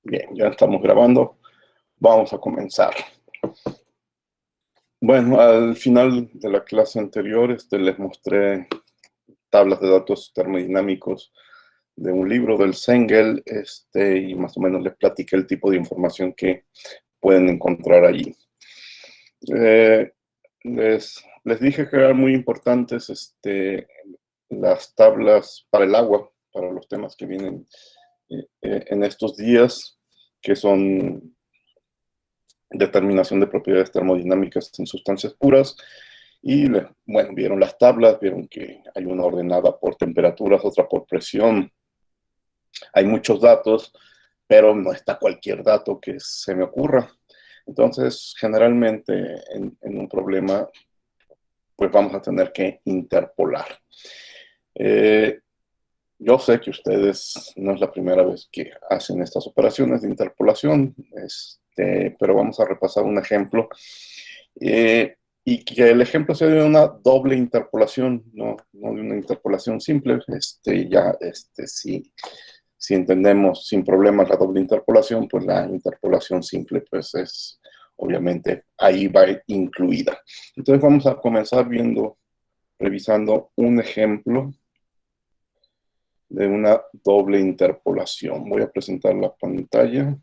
Bien, ya estamos grabando. Vamos a comenzar. Bueno, al final de la clase anterior les mostré tablas de datos termodinámicos de un libro del Sengel, y más o menos les platiqué el tipo de información que pueden encontrar allí. Les dije que eran muy importantes las tablas para el agua, para los temas que vienen en estos días, que son determinación de propiedades termodinámicas en sustancias puras. Y bueno, vieron las tablas, vieron que hay una ordenada por temperaturas, otra por presión. Hay muchos datos, pero no está cualquier dato que se me ocurra. Entonces, generalmente en un problema, pues vamos a tener que interpolar. Yo sé que ustedes no es la primera vez que hacen estas operaciones de interpolación, pero vamos a repasar un ejemplo. Y que el ejemplo sea de una doble interpolación, no de una interpolación simple. Si entendemos sin problemas la doble interpolación, pues la interpolación simple, pues es, obviamente, ahí va incluida. Entonces vamos a comenzar revisando un ejemplo de una doble interpolación. Voy a presentar la pantalla.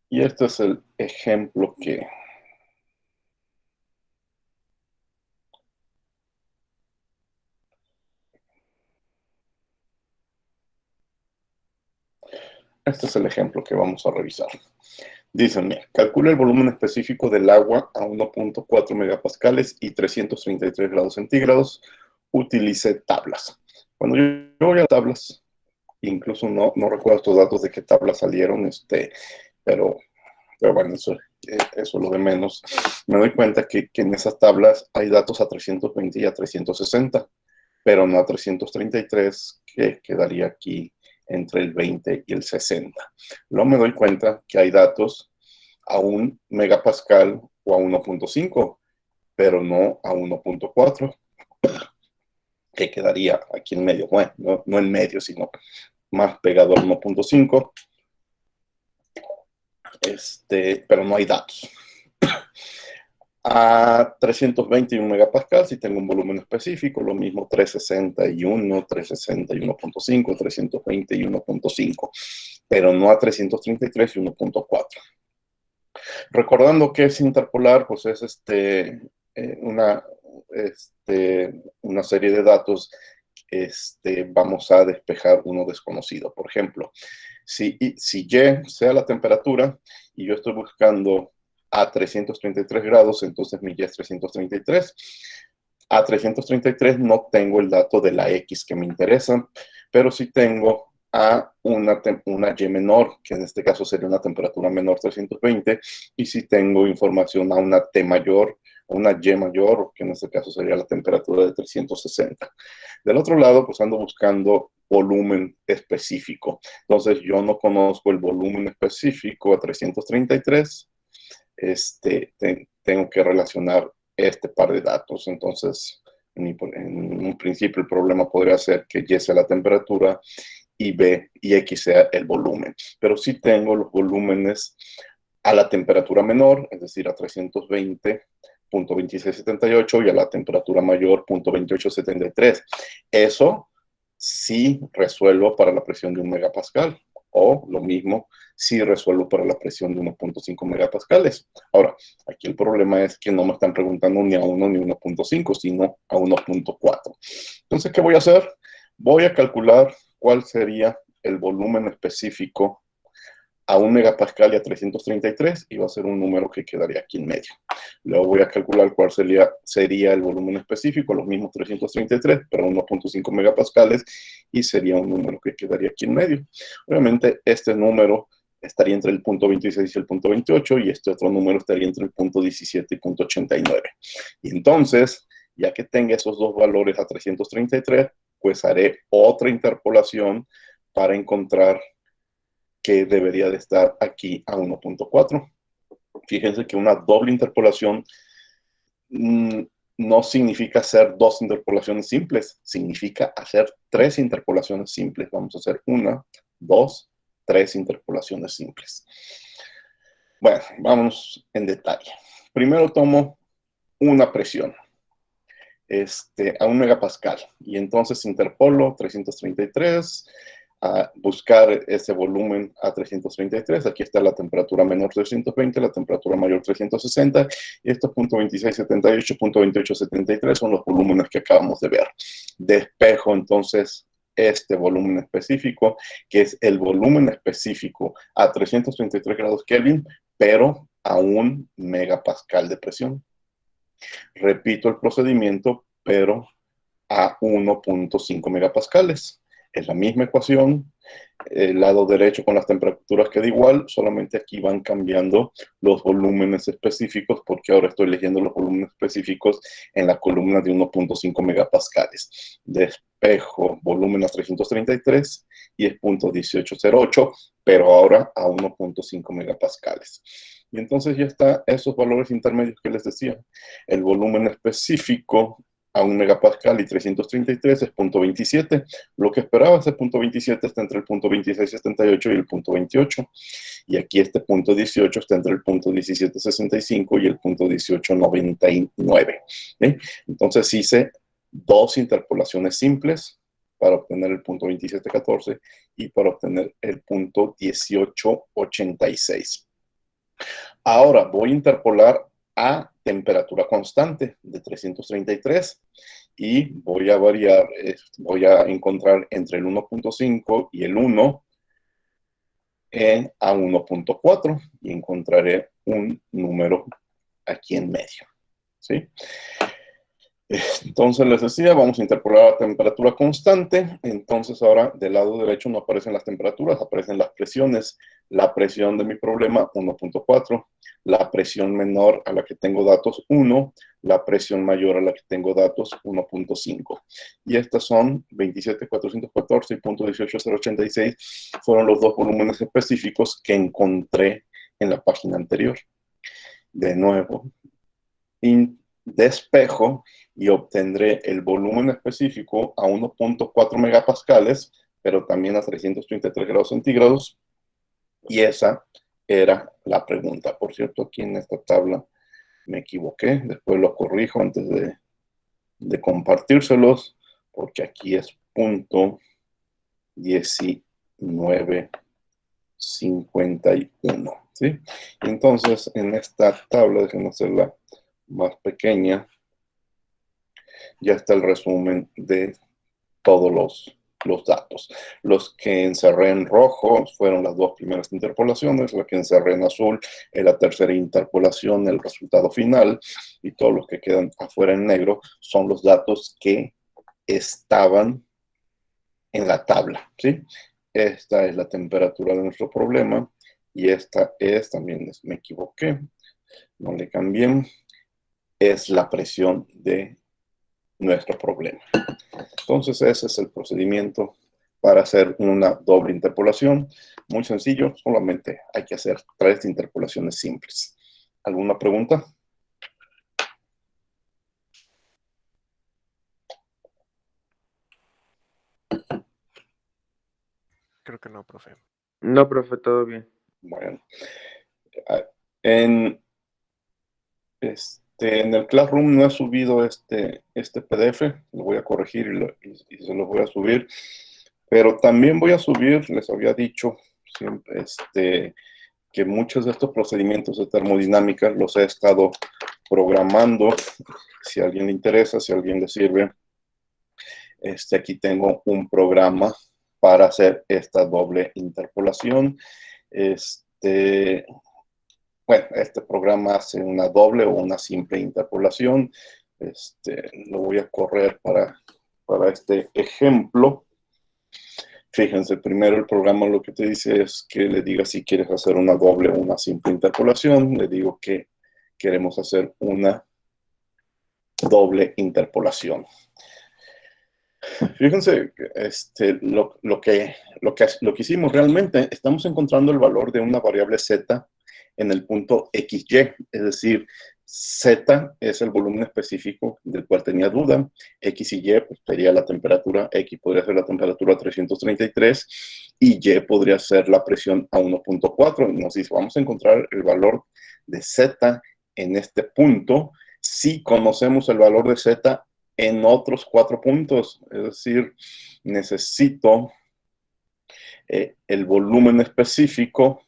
Y este es el ejemplo que vamos a revisar. Dicen, mira, calcula el volumen específico del agua a 1.4 megapascales y 333 grados centígrados. Utilice tablas. Cuando yo voy a tablas, incluso no recuerdo estos datos de qué tablas salieron, pero bueno, eso es lo de menos. Me doy cuenta que en esas tablas hay datos a 320 y a 360, pero no a 333, que quedaría aquí entre el 20 y el 60. Luego me doy cuenta que hay datos a 1 megapascal o a 1.5, pero no a 1.4, que quedaría aquí en medio. Bueno, no en medio, sino más pegado al 1.5. Pero no hay datos. A 321 megapascal, si tengo un volumen específico, lo mismo 361, 361.5, 320 y 1.5, pero no a 333 y 1.4. Recordando que es interpolar, pues es una serie de datos. Vamos a despejar uno desconocido. Por ejemplo, si Y sea la temperatura y yo estoy buscando a 333 grados, entonces mi Y es 333. A 333 no tengo el dato de la X que me interesa, pero sí tengo a una Y menor, que en este caso sería una temperatura menor 320, y sí tengo información a una T mayor, una Y mayor, que en este caso sería la temperatura de 360. Del otro lado, pues ando buscando volumen específico. Entonces, yo no conozco el volumen específico a 333. Tengo que relacionar este par de datos. Entonces, en un principio, el problema podría ser que Y sea la temperatura y B y X sea el volumen. Pero sí tengo los volúmenes a la temperatura menor, es decir, a 320.2678 y a la temperatura mayor, 0.2873. Eso sí resuelvo para la presión de 1 megapascal, o lo mismo si resuelvo para la presión de 1.5 megapascales. Ahora, aquí el problema es que no me están preguntando ni a 1 ni 1.5, sino a 1.4. Entonces, ¿qué voy a hacer? Voy a calcular cuál sería el volumen específico a 1 megapascal y a 333, y va a ser un número que quedaría aquí en medio. Luego voy a calcular cuál sería el volumen específico, los mismos 333, pero 1.5 megapascales, y sería un número que quedaría aquí en medio. Obviamente, este número estaría entre el punto 26 y el punto 28, y este otro número estaría entre el punto 17 y punto 89. Y entonces, Ya que tenga esos dos valores a 333, pues haré otra interpolación para encontrar que debería de estar aquí a 1.4. Fíjense que una doble interpolación no significa hacer dos interpolaciones simples, significa hacer tres interpolaciones simples. Vamos a hacer una, dos, tres interpolaciones simples. Bueno, vamos en detalle. Primero tomo una presión a 1 megapascal y entonces interpolo 333 a buscar ese volumen a 333. Aquí está la temperatura menor 320, la temperatura mayor 360, y estos .2678, .2873 son los volúmenes que acabamos de ver. Despejo entonces este volumen específico, que es el volumen específico a 333 grados Kelvin, pero a 1 megapascal de presión. Repito el procedimiento, pero a 1.5 megapascales. Es la misma ecuación, el lado derecho con las temperaturas queda igual, solamente aquí van cambiando los volúmenes específicos, porque ahora estoy leyendo los volúmenes específicos en la columna de 1.5 megapascales. Despejo volumen a 333 y es .1808, pero ahora a 1.5 megapascales. Y entonces ya está esos valores intermedios que les decía. El volumen específico a 1 megapascal y 333 es .27. Lo que esperaba es el .27 está entre el .2678 y el .28. Y aquí este .18 está entre el .1765 y el .1899. ¿Sí? Entonces hice dos interpolaciones simples para obtener el .2714 y para obtener el .1886. Ahora voy a interpolar a temperatura constante de 333 y voy a variar, voy a encontrar entre el 1.5 y el 1 a 1.4 y encontraré un número aquí en medio. ¿Sí? Entonces les decía, vamos a interpolar a temperatura constante. Entonces ahora del lado derecho no aparecen las temperaturas, aparecen las presiones. La presión de mi problema 1.4, la presión menor a la que tengo datos 1, la presión mayor a la que tengo datos 1.5. Y estas son 27.414 y .18086, fueron los dos volúmenes específicos que encontré en la página anterior. De nuevo, despejo y obtendré el volumen específico a 1.4 megapascales, pero también a 333 grados centígrados. Y esa era la pregunta. Por cierto, aquí en esta tabla me equivoqué. Después lo corrijo antes de compartírselos, porque aquí es .1951. ¿Sí? Entonces, en esta tabla, déjenme hacerla más pequeña, ya está el resumen de todos los datos. Los que encerré en rojo fueron las dos primeras interpolaciones, la que encerré en azul es la tercera interpolación, el resultado final, y todos los que quedan afuera en negro son los datos que estaban en la tabla, ¿sí? Esta es la temperatura de nuestro problema, y esta es, también me equivoqué, no le cambié, es la presión de nuestro problema. Entonces ese es el procedimiento para hacer una doble interpolación. Muy sencillo, solamente hay que hacer 3 interpolaciones simples. ¿Alguna pregunta? Creo que no, profe. No, profe, todo bien. Bueno, en el Classroom no he subido este PDF, lo voy a corregir y se lo voy a subir, pero también voy a subir, les había dicho siempre, que muchos de estos procedimientos de termodinámica los he estado programando. Si a alguien le interesa, si a alguien le sirve, aquí tengo un programa para hacer esta doble interpolación. Bueno, este programa hace una doble o una simple interpolación. Lo voy a correr para este ejemplo. Fíjense, primero el programa lo que te dice es que le diga si quieres hacer una doble o una simple interpolación. Le digo que queremos hacer una doble interpolación. Fíjense, lo que hicimos realmente, estamos encontrando el valor de una variable z en el punto XY, es decir, Z es el volumen específico del cual tenía duda, X y Y pues, sería la temperatura, X podría ser la temperatura a 333 y Y podría ser la presión a 1.4. Nos dice, vamos a encontrar el valor de Z en este punto si conocemos el valor de Z en otros 4 puntos, es decir, necesito el volumen específico.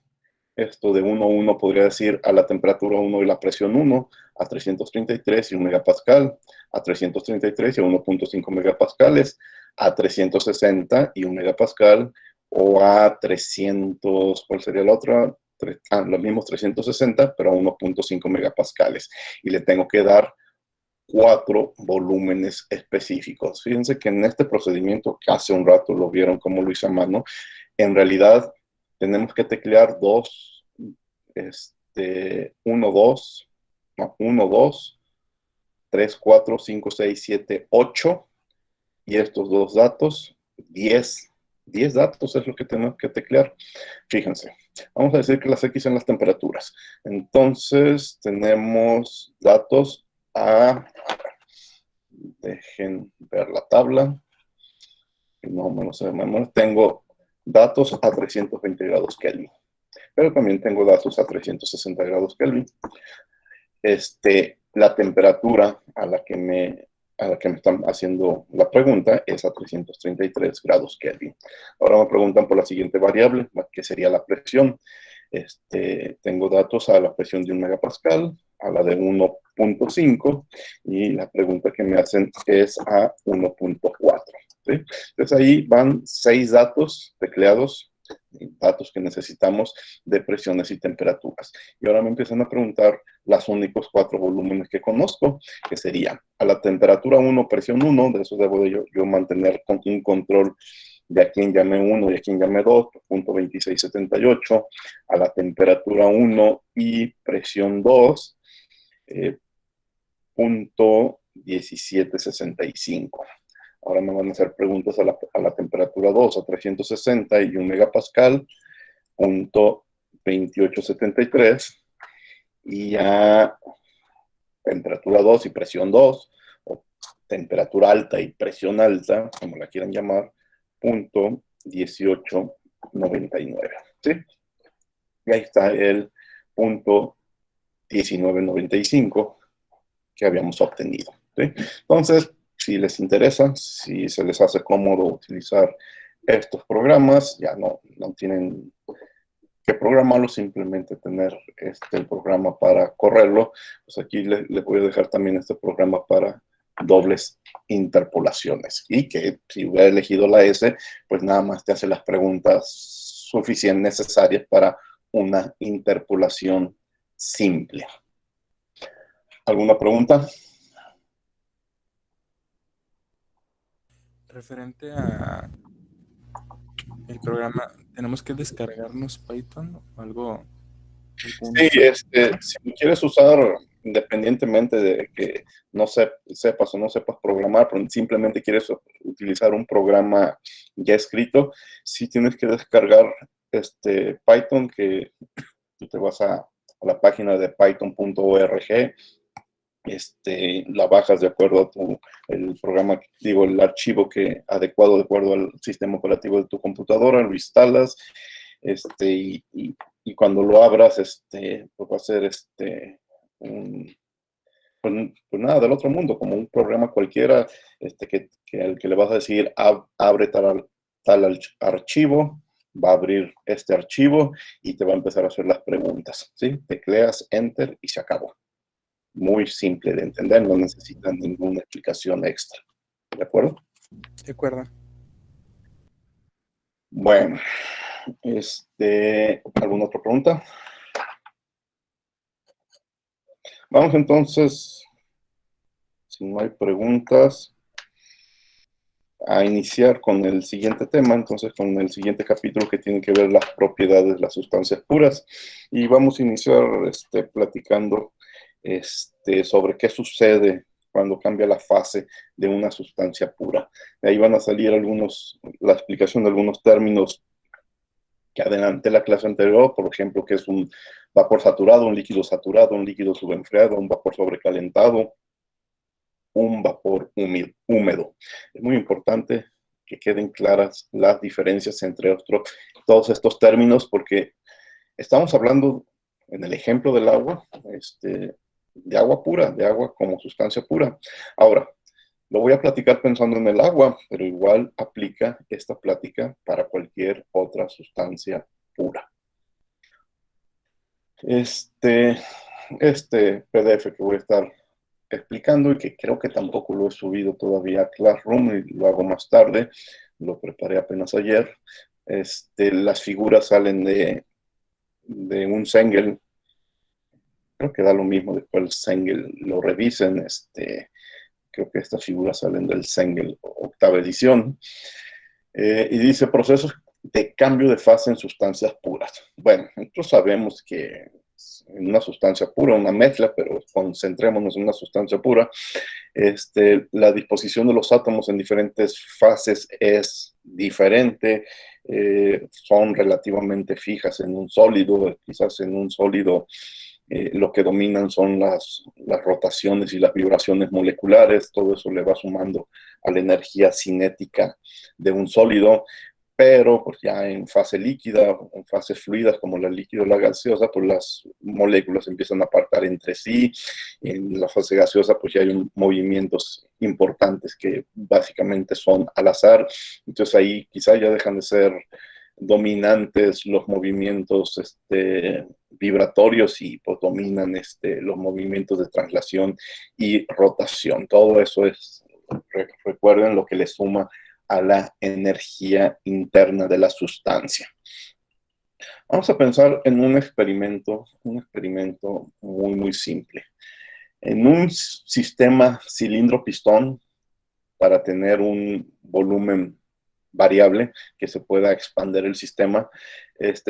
Esto de 1 a 1 podría decir a la temperatura 1 y la presión 1, a 333 y 1 megapascal, a 333 y a 1.5 megapascales, a 360 y 1 megapascal, o a 300, ¿cuál sería la otra? Los mismos 360, pero a 1.5 megapascales. Y le tengo que dar 4 volúmenes específicos. Fíjense que en este procedimiento, que hace un rato lo vieron como lo hice a mano, en realidad tenemos que teclear 1, 2, 3, 4, 5, 6, 7, 8, y estos 2 datos, 10 datos es lo que tenemos que teclear. Fíjense, vamos a decir que las X son las temperaturas. Entonces, tenemos datos dejen ver la tabla. No me lo sé de memoria. Tengo datos a 320 grados Kelvin. Pero también tengo datos a 360 grados Kelvin. La temperatura a la que me están haciendo la pregunta es a 333 grados Kelvin. Ahora me preguntan por la siguiente variable, que sería la presión. Tengo datos a la presión de 1 megapascal, a la de 1.5, y la pregunta que me hacen es a 1.4. ¿sí? Entonces ahí van 6 datos tecleados, datos que necesitamos de presiones y temperaturas. Y ahora me empiezan a preguntar los únicos 4 volúmenes que conozco, que serían a la temperatura 1, presión 1, de eso debo de yo mantener un control de a quien llame 1 y a quien llame 2, punto 2678, a la temperatura 1 y presión 2, punto 1765. Ahora me van a hacer preguntas a la temperatura 2, a 360 y 1 megapascal, punto 2873, y a temperatura 2 y presión 2, o temperatura alta y presión alta, como la quieran llamar, punto 1899. ¿sí? Y ahí está el punto 1995 que habíamos obtenido. ¿sí? Entonces, si les interesa, si se les hace cómodo utilizar estos programas, ya no tienen que programarlo, simplemente tener el programa para correrlo. Pues aquí les voy a dejar también este programa para dobles interpolaciones, y que si hubiera elegido la S, pues nada más te hace las preguntas suficientes necesarias para una interpolación simple. ¿Alguna pregunta? Referente a el programa, ¿tenemos que descargarnos Python o algo? Sí, si lo quieres usar independientemente de que no sepas o no sepas programar, pero simplemente quieres utilizar un programa ya escrito, sí tienes que descargar Python, que tú te vas a la página de python.org, la bajas de acuerdo a el programa, el archivo adecuado de acuerdo al sistema operativo de tu computadora, lo instalas, y cuando lo abras, pues va a ser pues nada del otro mundo, como un programa cualquiera, al que le vas a decir abre tal archivo, va a abrir este archivo y te va a empezar a hacer las preguntas, ¿sí? Tecleas Enter y se acabó. Muy simple de entender, no necesita ninguna explicación extra. ¿De acuerdo? De acuerdo. Bueno, ¿alguna otra pregunta? Vamos entonces, si no hay preguntas, a iniciar con el siguiente tema, entonces con el siguiente capítulo que tiene que ver las propiedades de las sustancias puras. Y vamos a iniciar platicando sobre qué sucede cuando cambia la fase de una sustancia pura. De ahí van a salir la explicación de algunos términos que adelanté la clase anterior, por ejemplo, que es un vapor saturado, un líquido saturado, un líquido subenfriado, un vapor sobrecalentado, un vapor húmedo. Es muy importante que queden claras las diferencias entre todos estos términos, porque estamos hablando, en el ejemplo del agua, de agua pura, de agua como sustancia pura. Ahora, lo voy a platicar pensando en el agua, pero igual aplica esta plática para cualquier otra sustancia pura. Este PDF que voy a estar explicando y que creo que tampoco lo he subido todavía a Classroom y lo hago más tarde, lo preparé apenas ayer. Las figuras salen de un Sengel, creo que da lo mismo de cuál Sengel lo revisen, creo que estas figuras salen del Sengel octava edición, y dice procesos de cambio de fase en sustancias puras. Bueno, nosotros sabemos que en una sustancia pura, una mezcla, pero concentrémonos en una sustancia pura, la disposición de los átomos en diferentes fases es diferente, son relativamente fijas en un sólido, quizás en un sólido lo que dominan son las rotaciones y las vibraciones moleculares, todo eso le va sumando a la energía cinética de un sólido, pero pues ya en fase líquida o en fases fluidas como la líquida o la gaseosa, pues las moléculas empiezan a apartar entre sí. En la fase gaseosa pues ya hay movimientos importantes que básicamente son al azar, entonces ahí quizá ya dejan de ser dominantes los movimientos vibratorios y pues dominan los movimientos de traslación y rotación. Todo eso es, recuerden, lo que le suma a la energía interna de la sustancia. Vamos a pensar en un experimento muy, muy simple. En un sistema cilindro-pistón, para tener un volumen variable que se pueda expandir el sistema,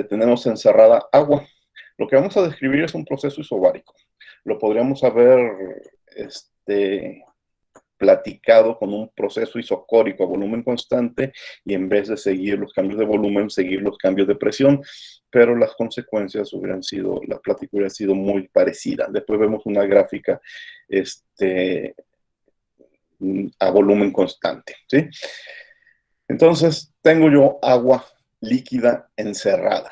tenemos encerrada agua. Lo que vamos a describir es un proceso isobárico. Lo podríamos haber platicado con un proceso isocórico a volumen constante y en vez de seguir los cambios de volumen, seguir los cambios de presión, pero las consecuencias la plática hubiera sido muy parecida. Después vemos una gráfica a volumen constante, ¿sí? Entonces, tengo yo agua líquida encerrada.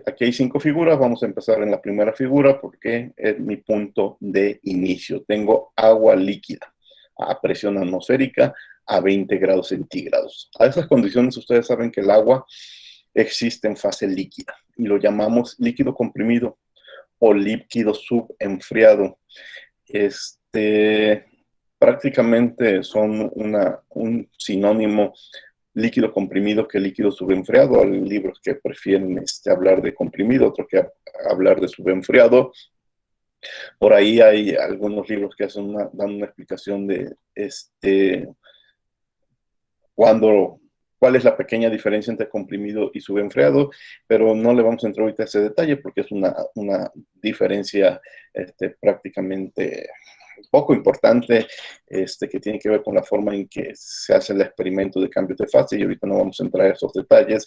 Aquí hay 5 figuras, vamos a empezar en la primera figura porque es mi punto de inicio. Tengo agua líquida a presión atmosférica a 20 grados centígrados. A esas condiciones ustedes saben que el agua existe en fase líquida y lo llamamos líquido comprimido o líquido subenfriado. Prácticamente son un sinónimo líquido comprimido que líquido subenfriado. Hay libros que prefieren hablar de comprimido, otros que hablar de subenfriado. Por ahí hay algunos libros que dan una explicación de cuál es la pequeña diferencia entre comprimido y subenfriado, pero no le vamos a entrar ahorita a ese detalle porque es una diferencia prácticamente poco importante, que tiene que ver con la forma en que se hace el experimento de cambio de fase, y ahorita no vamos a entrar a esos detalles,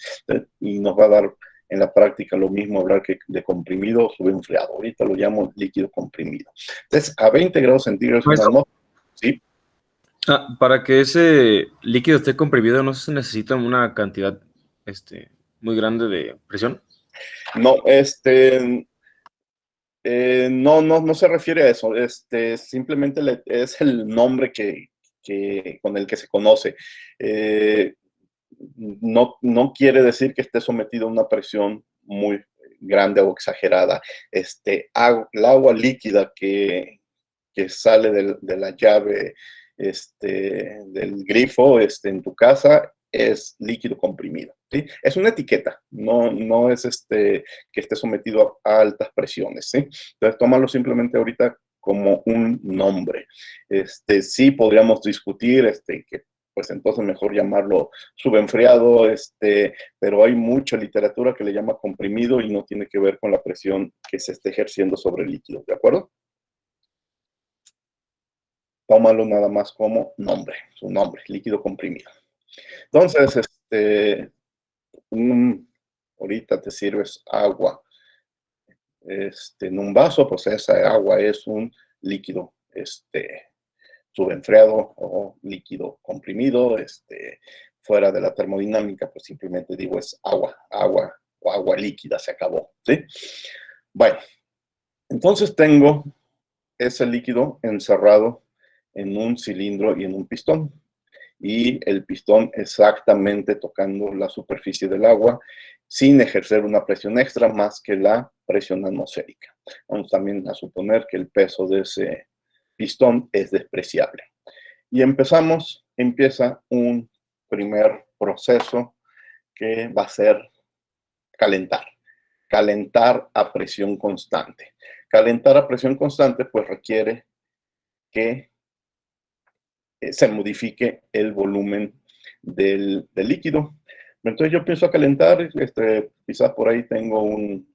y nos va a dar en la práctica lo mismo hablar que de comprimido o subenfriado. Ahorita lo llamo líquido comprimido. Entonces, a 20 grados centígrados, una atmósfera, ¿sí? Para que ese líquido esté comprimido, ¿no se necesita una cantidad muy grande de presión? No, no se refiere a eso. Simplemente es el nombre con el que se conoce. No quiere decir que esté sometido a una presión muy grande o exagerada. El agua líquida que sale de la llave del grifo en tu casa es líquido comprimido, ¿sí? Es una etiqueta, no es que esté sometido a altas presiones, ¿sí? Entonces, tómalo simplemente ahorita como un nombre. Sí podríamos discutir que pues entonces mejor llamarlo subenfriado, pero hay mucha literatura que le llama comprimido y no tiene que ver con la presión que se esté ejerciendo sobre el líquido, ¿de acuerdo? tómalo nada más como nombre, su nombre, líquido comprimido. Entonces, ahorita te sirves agua en un vaso, pues esa agua es un líquido subenfriado o líquido comprimido, fuera de la termodinámica, pues simplemente digo es agua, agua o agua líquida, se acabó, ¿sí? Bueno, entonces tengo ese líquido encerrado en un cilindro y en un pistón. Y el pistón exactamente tocando la superficie del agua sin ejercer una presión extra más que la presión atmosférica. Vamos también a suponer que el peso de ese pistón es despreciable. Y empieza un primer proceso que va a ser calentar. Calentar a presión constante. Calentar a presión constante pues requiere que se modifique el volumen del líquido. Entonces yo empiezo a calentar, quizás por ahí tengo un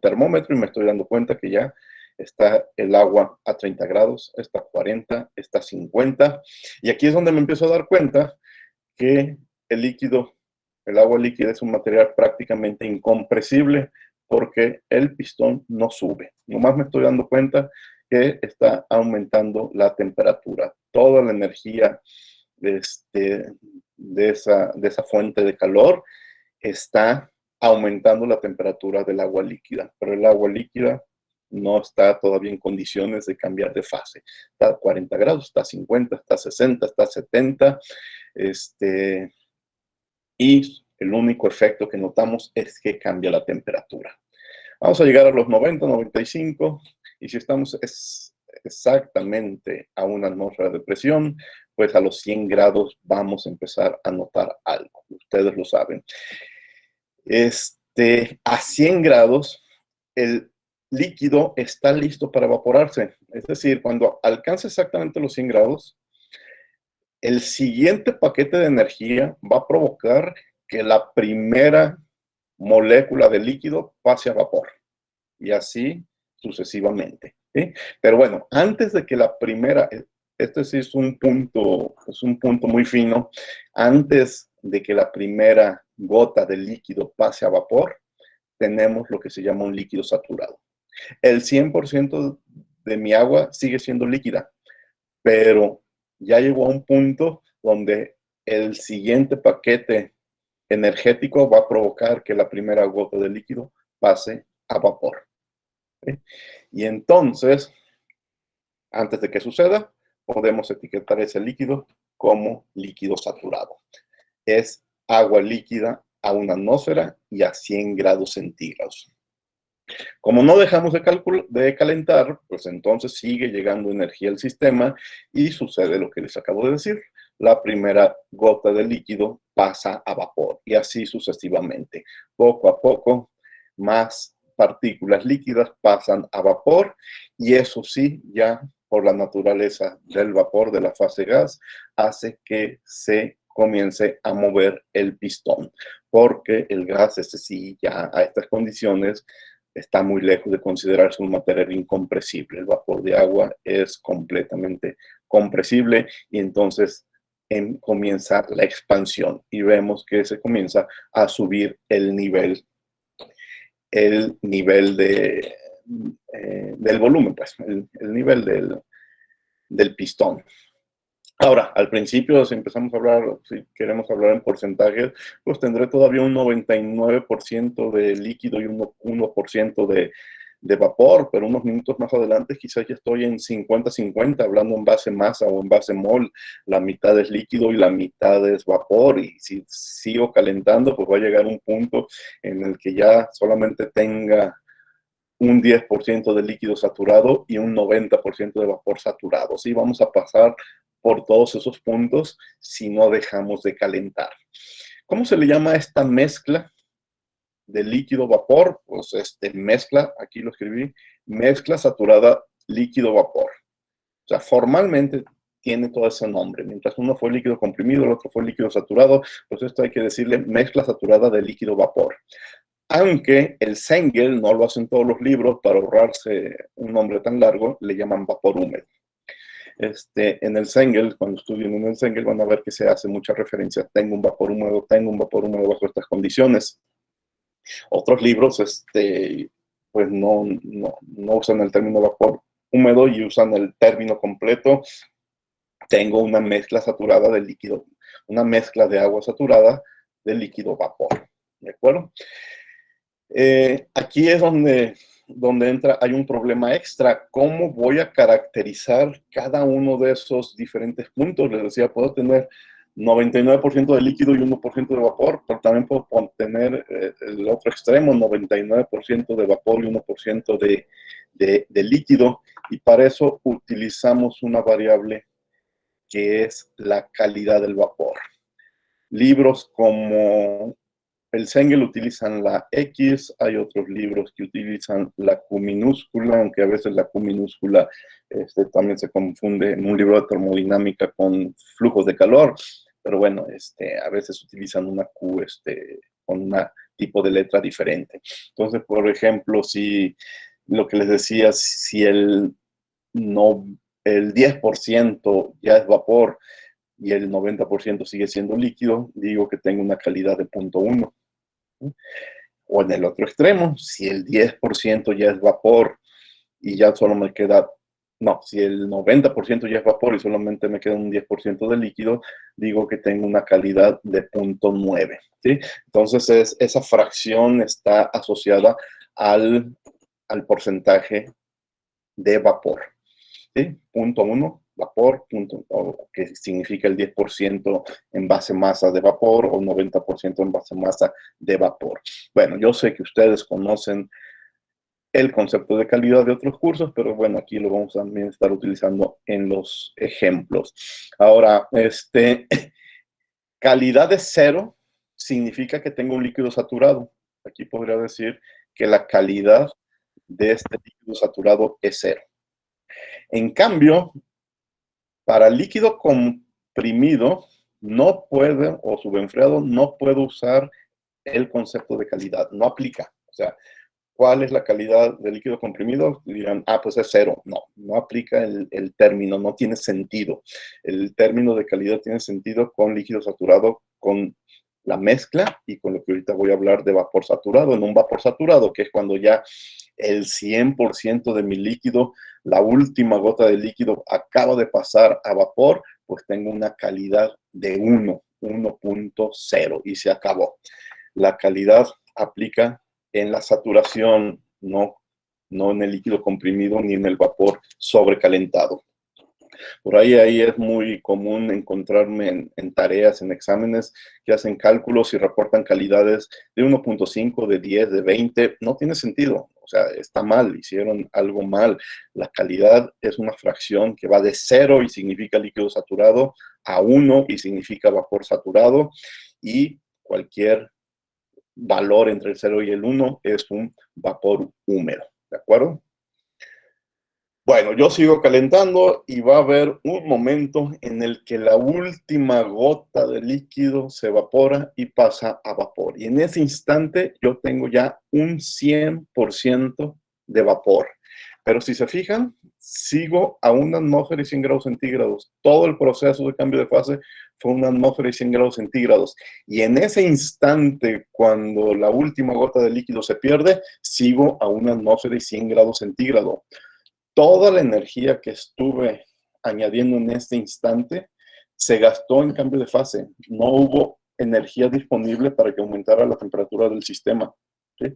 termómetro y me estoy dando cuenta que ya está el agua a 30 grados, está a 40, está a 50. Y aquí es donde me empiezo a dar cuenta que el líquido, el agua líquida es un material prácticamente incompresible porque el pistón no sube. Nomás me estoy dando cuenta que está aumentando la temperatura. Toda la energía de esa fuente de calor está aumentando la temperatura del agua líquida, pero el agua líquida no está todavía en condiciones de cambiar de fase. Está a 40 grados, está a 50, está a 60, está a 70, y el único efecto que notamos es que cambia la temperatura. Vamos a llegar a los 90, 95, y si estamos exactamente a una atmósfera de presión, pues a los 100 grados vamos a empezar a notar algo. Ustedes lo saben. A 100 grados, el líquido está listo para evaporarse. Es decir, cuando alcanza exactamente los 100 grados, el siguiente paquete de energía va a provocar que la primera molécula de líquido pase a vapor. Y así sucesivamente, ¿sí? Pero bueno, antes de que la primera, este sí es un punto muy fino, antes de que la primera gota de líquido pase a vapor, tenemos lo que se llama un líquido saturado. El 100% de mi agua sigue siendo líquida, pero ya llegó a un punto donde el siguiente paquete energético va a provocar que la primera gota de líquido pase a vapor. ¿Sí? Y entonces, antes de que suceda, podemos etiquetar ese líquido como líquido saturado. Es agua líquida a una atmósfera y a 100 grados centígrados. Como no dejamos de calentar, pues entonces sigue llegando energía al sistema y sucede lo que les acabo de decir. La primera gota de líquido pasa a vapor y así sucesivamente. Poco a poco, más partículas líquidas pasan a vapor y eso sí, ya por la naturaleza del vapor de la fase gas, hace que se comience a mover el pistón, porque el gas, sí, ya a estas condiciones, está muy lejos de considerarse un material incompresible. El vapor de agua es completamente compresible y entonces comienza la expansión y vemos que se comienza a subir el nivel del volumen, pues, el nivel del pistón. Ahora, al principio, si empezamos a hablar, si queremos hablar en porcentajes, pues tendré todavía un 99% de líquido y un 1% de vapor, pero unos minutos más adelante quizás ya estoy en 50-50, hablando en base masa o en base mol. La mitad es líquido y la mitad es vapor, y si sigo calentando, pues va a llegar un punto en el que ya solamente tenga un 10% de líquido saturado y un 90% de vapor saturado. Sí, vamos a pasar por todos esos puntos si no dejamos de calentar. ¿Cómo se le llama esta mezcla de líquido-vapor? Pues mezcla, aquí lo escribí, mezcla saturada líquido-vapor. O sea, formalmente tiene todo ese nombre. Mientras uno fue líquido comprimido, el otro fue líquido saturado, pues esto hay que decirle mezcla saturada de líquido-vapor. Aunque el Sengel no lo hace en todos los libros, para ahorrarse un nombre tan largo, le llaman vapor húmedo. En el Sengel, cuando estudien en el Sengel, van a ver que se hace mucha referencia. Tengo un vapor húmedo bajo estas condiciones. Otros libros, pues no usan el término vapor húmedo y usan el término completo. Tengo una mezcla saturada de líquido, una mezcla de agua saturada de líquido vapor. ¿De acuerdo? Aquí es donde hay un problema extra. ¿Cómo voy a caracterizar cada uno de esos diferentes puntos? Les decía, puedo tener 99% de líquido y 1% de vapor, pero también puedo tener el otro extremo, 99% de vapor y 1% de líquido. Y para eso utilizamos una variable que es la calidad del vapor. Libros como el Sengel utilizan la X, hay otros libros que utilizan la Q minúscula, aunque a veces la Q minúscula también se confunde en un libro de termodinámica con flujos de calor, pero bueno, a veces utilizan una Q con un tipo de letra diferente. Entonces, por ejemplo, si lo que les decía, si el 10% ya es vapor y el 90% sigue siendo líquido, digo que tengo una calidad de 0.1. O en el otro extremo, si el 10% ya es vapor y ya solo me queda, si el 90% ya es vapor y solamente me queda un 10% de líquido, digo que tengo una calidad de 0.9. ¿Sí? Entonces esa fracción está asociada al porcentaje de vapor. ¿Sí? 0.1 vapor, que significa el 10% en base masa de vapor o 90% en base masa de vapor. Bueno, yo sé que ustedes conocen el concepto de calidad de otros cursos, pero bueno, aquí lo vamos a también estar utilizando en los ejemplos. Ahora, calidad de 0 significa que tengo un líquido saturado. Aquí podría decir que la calidad de este líquido saturado es 0. En cambio, para líquido comprimido, no puede, o subenfriado, no puedo usar el concepto de calidad, no aplica. O sea, ¿cuál es la calidad del líquido comprimido? Dirán, pues es 0. No aplica el término, no tiene sentido. El término de calidad tiene sentido con líquido saturado, con la mezcla y con lo que ahorita voy a hablar de vapor saturado. En un vapor saturado, que es cuando ya el 100% de mi líquido, la última gota de líquido acaba de pasar a vapor, pues tengo una calidad de 1.0 y se acabó. La calidad aplica en la saturación, no en el líquido comprimido ni en el vapor sobrecalentado. Por ahí es muy común encontrarme en tareas, en exámenes que hacen cálculos y reportan calidades de 1.5, de 10, de 20. No tiene sentido. O sea, está mal, hicieron algo mal. La calidad es una fracción que va de 0 y significa líquido saturado a 1 y significa vapor saturado. Y cualquier valor entre el 0 y el 1 es un vapor húmedo. ¿De acuerdo? Bueno, yo sigo calentando y va a haber un momento en el que la última gota de líquido se evapora y pasa a vapor. Y en ese instante yo tengo ya un 100% de vapor. Pero si se fijan, sigo a 1 atmósfera y 100 grados centígrados. Todo el proceso de cambio de fase fue 1 atmósfera y 100 grados centígrados. Y en ese instante, cuando la última gota de líquido se pierde, sigo a 1 atmósfera y 100 grados centígrados. Toda la energía que estuve añadiendo en este instante se gastó en cambio de fase. No hubo energía disponible para que aumentara la temperatura del sistema. ¿Sí?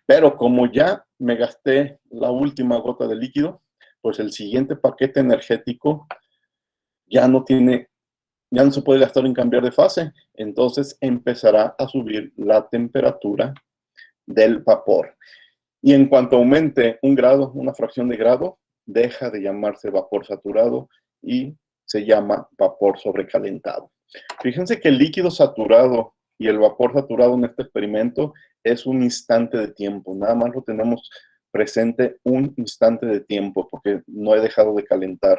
Pero como ya me gasté la última gota de líquido, pues el siguiente paquete energético ya no se puede gastar en cambiar de fase. Entonces empezará a subir la temperatura del vapor. Y en cuanto aumente 1 grado, una fracción de grado, deja de llamarse vapor saturado y se llama vapor sobrecalentado. Fíjense que el líquido saturado y el vapor saturado en este experimento es un instante de tiempo. Nada más lo tenemos presente un instante de tiempo porque no he dejado de calentar.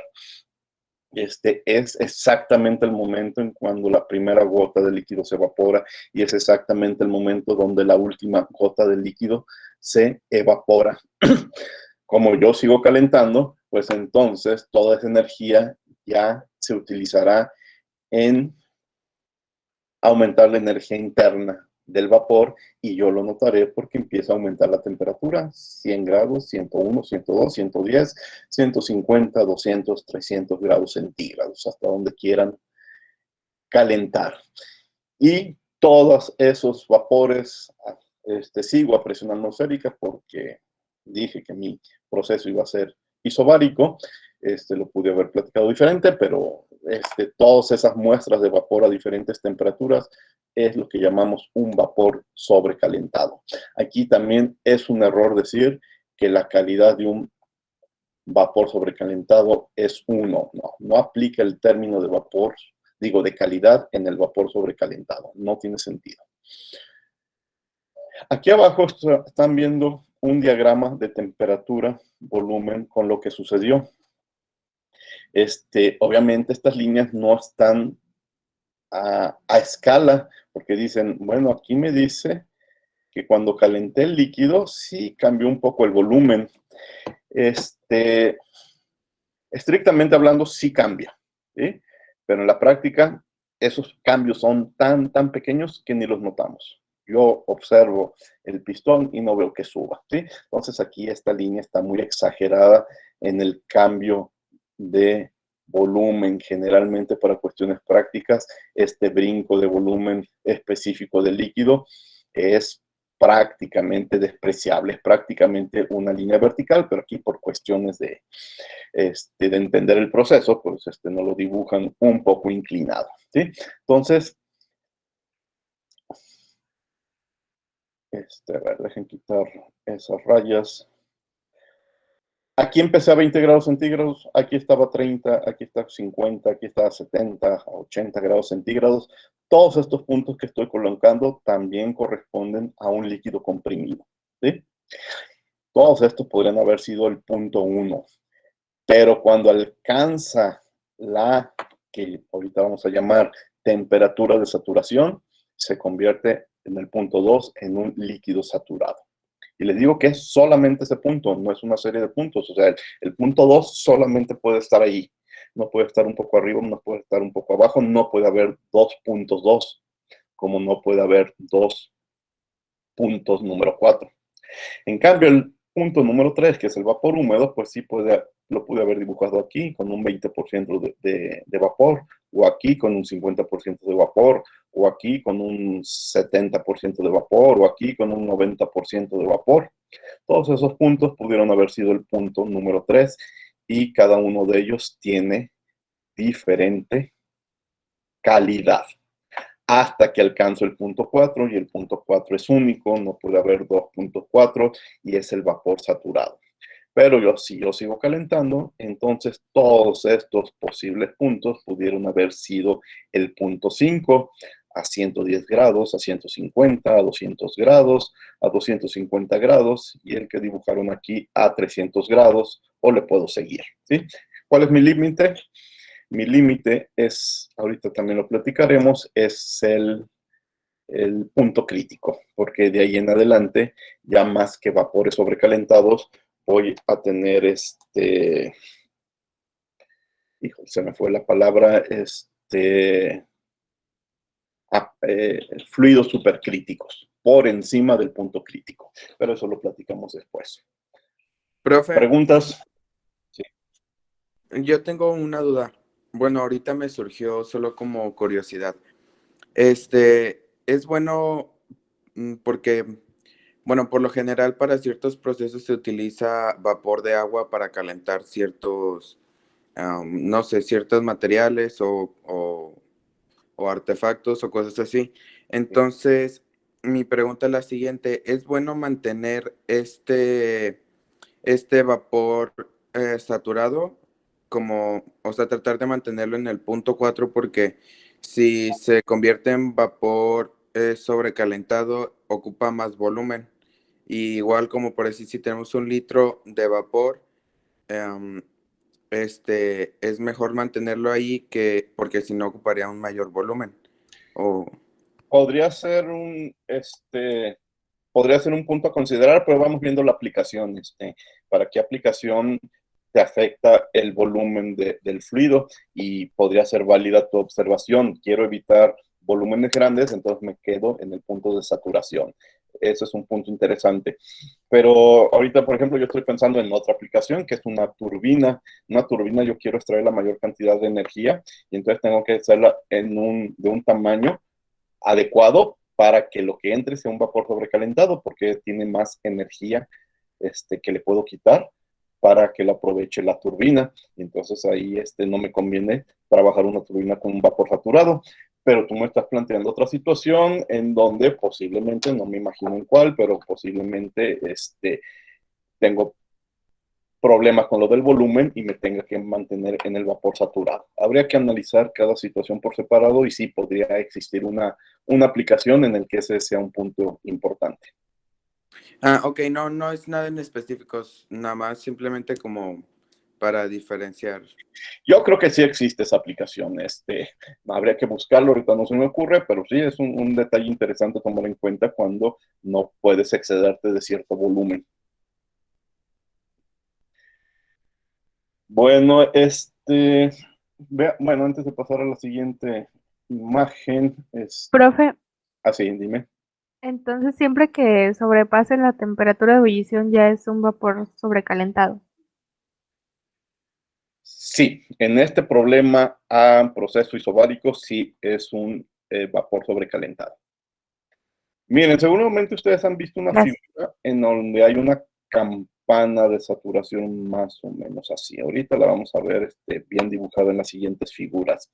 Este es exactamente el momento en cuando la primera gota de líquido se evapora y es exactamente el momento donde la última gota de líquido se evapora. Como yo sigo calentando, pues entonces toda esa energía ya se utilizará en aumentar la energía interna del vapor, y yo lo notaré porque empieza a aumentar la temperatura, 100 grados, 101, 102, 110, 150, 200, 300 grados centígrados, hasta donde quieran calentar. Y todos esos vapores, sigo a presión atmosférica porque dije que mi proceso iba a ser isobárico. Lo pude haber platicado diferente, pero todas esas muestras de vapor a diferentes temperaturas es lo que llamamos un vapor sobrecalentado. Aquí también es un error decir que la calidad de un vapor sobrecalentado es 1. No aplica el término de vapor, digo, de calidad en el vapor sobrecalentado. No tiene sentido. Aquí abajo están viendo un diagrama de temperatura, volumen, con lo que sucedió. Obviamente estas líneas no están a escala, porque dicen, bueno, aquí me dice que cuando calenté el líquido, sí cambió un poco el volumen. Estrictamente hablando, sí cambia, ¿sí? Pero en la práctica, esos cambios son tan pequeños que ni los notamos. Yo observo el pistón y no veo que suba, ¿sí? Entonces aquí esta línea está muy exagerada en el cambio de volumen. Generalmente para cuestiones prácticas, este brinco de volumen específico del líquido es prácticamente despreciable, es prácticamente una línea vertical, pero aquí por cuestiones de entender el proceso, pues no lo dibujan un poco inclinado, ¿sí? Entonces, a ver, dejen quitar esas rayas. Aquí empecé a 20 grados centígrados, aquí estaba 30, aquí está 50, aquí está 70, 80 grados centígrados. Todos estos puntos que estoy colocando también corresponden a un líquido comprimido, ¿sí? Todos estos podrían haber sido el punto 1, pero cuando alcanza la que ahorita vamos a llamar temperatura de saturación, se convierte en el punto 2 en un líquido saturado. Y les digo que es solamente ese punto, no es una serie de puntos. O sea, el punto 2 solamente puede estar ahí. No puede estar un poco arriba, no puede estar un poco abajo, no puede haber 2.2, como no puede haber 2 puntos número 4. En cambio, el punto número 3, que es el vapor húmedo, pues sí lo pude haber dibujado aquí con un 20% de vapor, o aquí con un 50% de vapor, o aquí con un 70% de vapor, o aquí con un 90% de vapor. Todos esos puntos pudieron haber sido el punto número 3, y cada uno de ellos tiene diferente calidad, hasta que alcanzo el punto 4, y el punto 4 es único, no puede haber 2.4, y es el vapor saturado. Pero si yo sigo calentando, entonces todos estos posibles puntos pudieron haber sido el punto 5, a 110 grados, a 150, a 200 grados, a 250 grados, y el que dibujaron aquí a 300 grados, o le puedo seguir, ¿sí? ¿Cuál es mi límite? Mi límite es, ahorita también lo platicaremos, es el punto crítico, porque de ahí en adelante, ya más que vapores sobrecalentados, voy a tener híjole, se me fue la palabra, fluidos supercríticos, por encima del punto crítico, pero eso lo platicamos después. Profe, ¿Preguntas? Sí. yo tengo una duda. Bueno, ahorita me surgió solo como curiosidad. Es bueno porque, bueno, por lo general para ciertos procesos se utiliza vapor de agua para calentar ciertos, no sé, ciertos materiales o artefactos o cosas así. Entonces, mi pregunta es la siguiente, ¿es bueno mantener este vapor saturado, como, o sea, tratar de mantenerlo en el punto 4, porque si se convierte en vapor sobrecalentado, ocupa más volumen? Y igual como por decir, si tenemos 1 litro de vapor, em, es mejor mantenerlo ahí porque si no ocuparía un mayor volumen. O, Podría ser podría ser un punto a considerar, pero vamos viendo la aplicación, para qué aplicación te afecta el volumen del fluido y podría ser válida tu observación. Quiero evitar volúmenes grandes, entonces me quedo en el punto de saturación. Eso es un punto interesante. Pero ahorita, por ejemplo, yo estoy pensando en otra aplicación, que es una turbina. Una turbina yo quiero extraer la mayor cantidad de energía y entonces tengo que hacerla de un tamaño adecuado para que lo que entre sea un vapor sobrecalentado, porque tiene más energía que le puedo quitar para que la aproveche la turbina. Y entonces ahí no me conviene trabajar una turbina con un vapor saturado. Pero tú me estás planteando otra situación en donde posiblemente, no me imagino en cuál, pero posiblemente tengo problemas con lo del volumen y me tenga que mantener en el vapor saturado. Habría que analizar cada situación por separado y sí podría existir una aplicación en la que ese sea un punto importante. Ok, no es nada en específico, nada más simplemente como para diferenciar. Yo creo que sí existe esa aplicación. Habría que buscarlo, ahorita no se me ocurre, pero sí es un detalle interesante tomar en cuenta cuando no puedes excederte de cierto volumen. Bueno, bueno, antes de pasar a la siguiente imagen, Profe, así, dime. entonces siempre que sobrepase la temperatura de ebullición ya es un vapor sobrecalentado. Sí, en este problema a proceso isobárico sí es un vapor sobrecalentado. Miren, seguramente ustedes han visto una Gracias. figura en donde hay una campana de saturación más o menos así. Ahorita la vamos a ver bien dibujada en las siguientes figuras.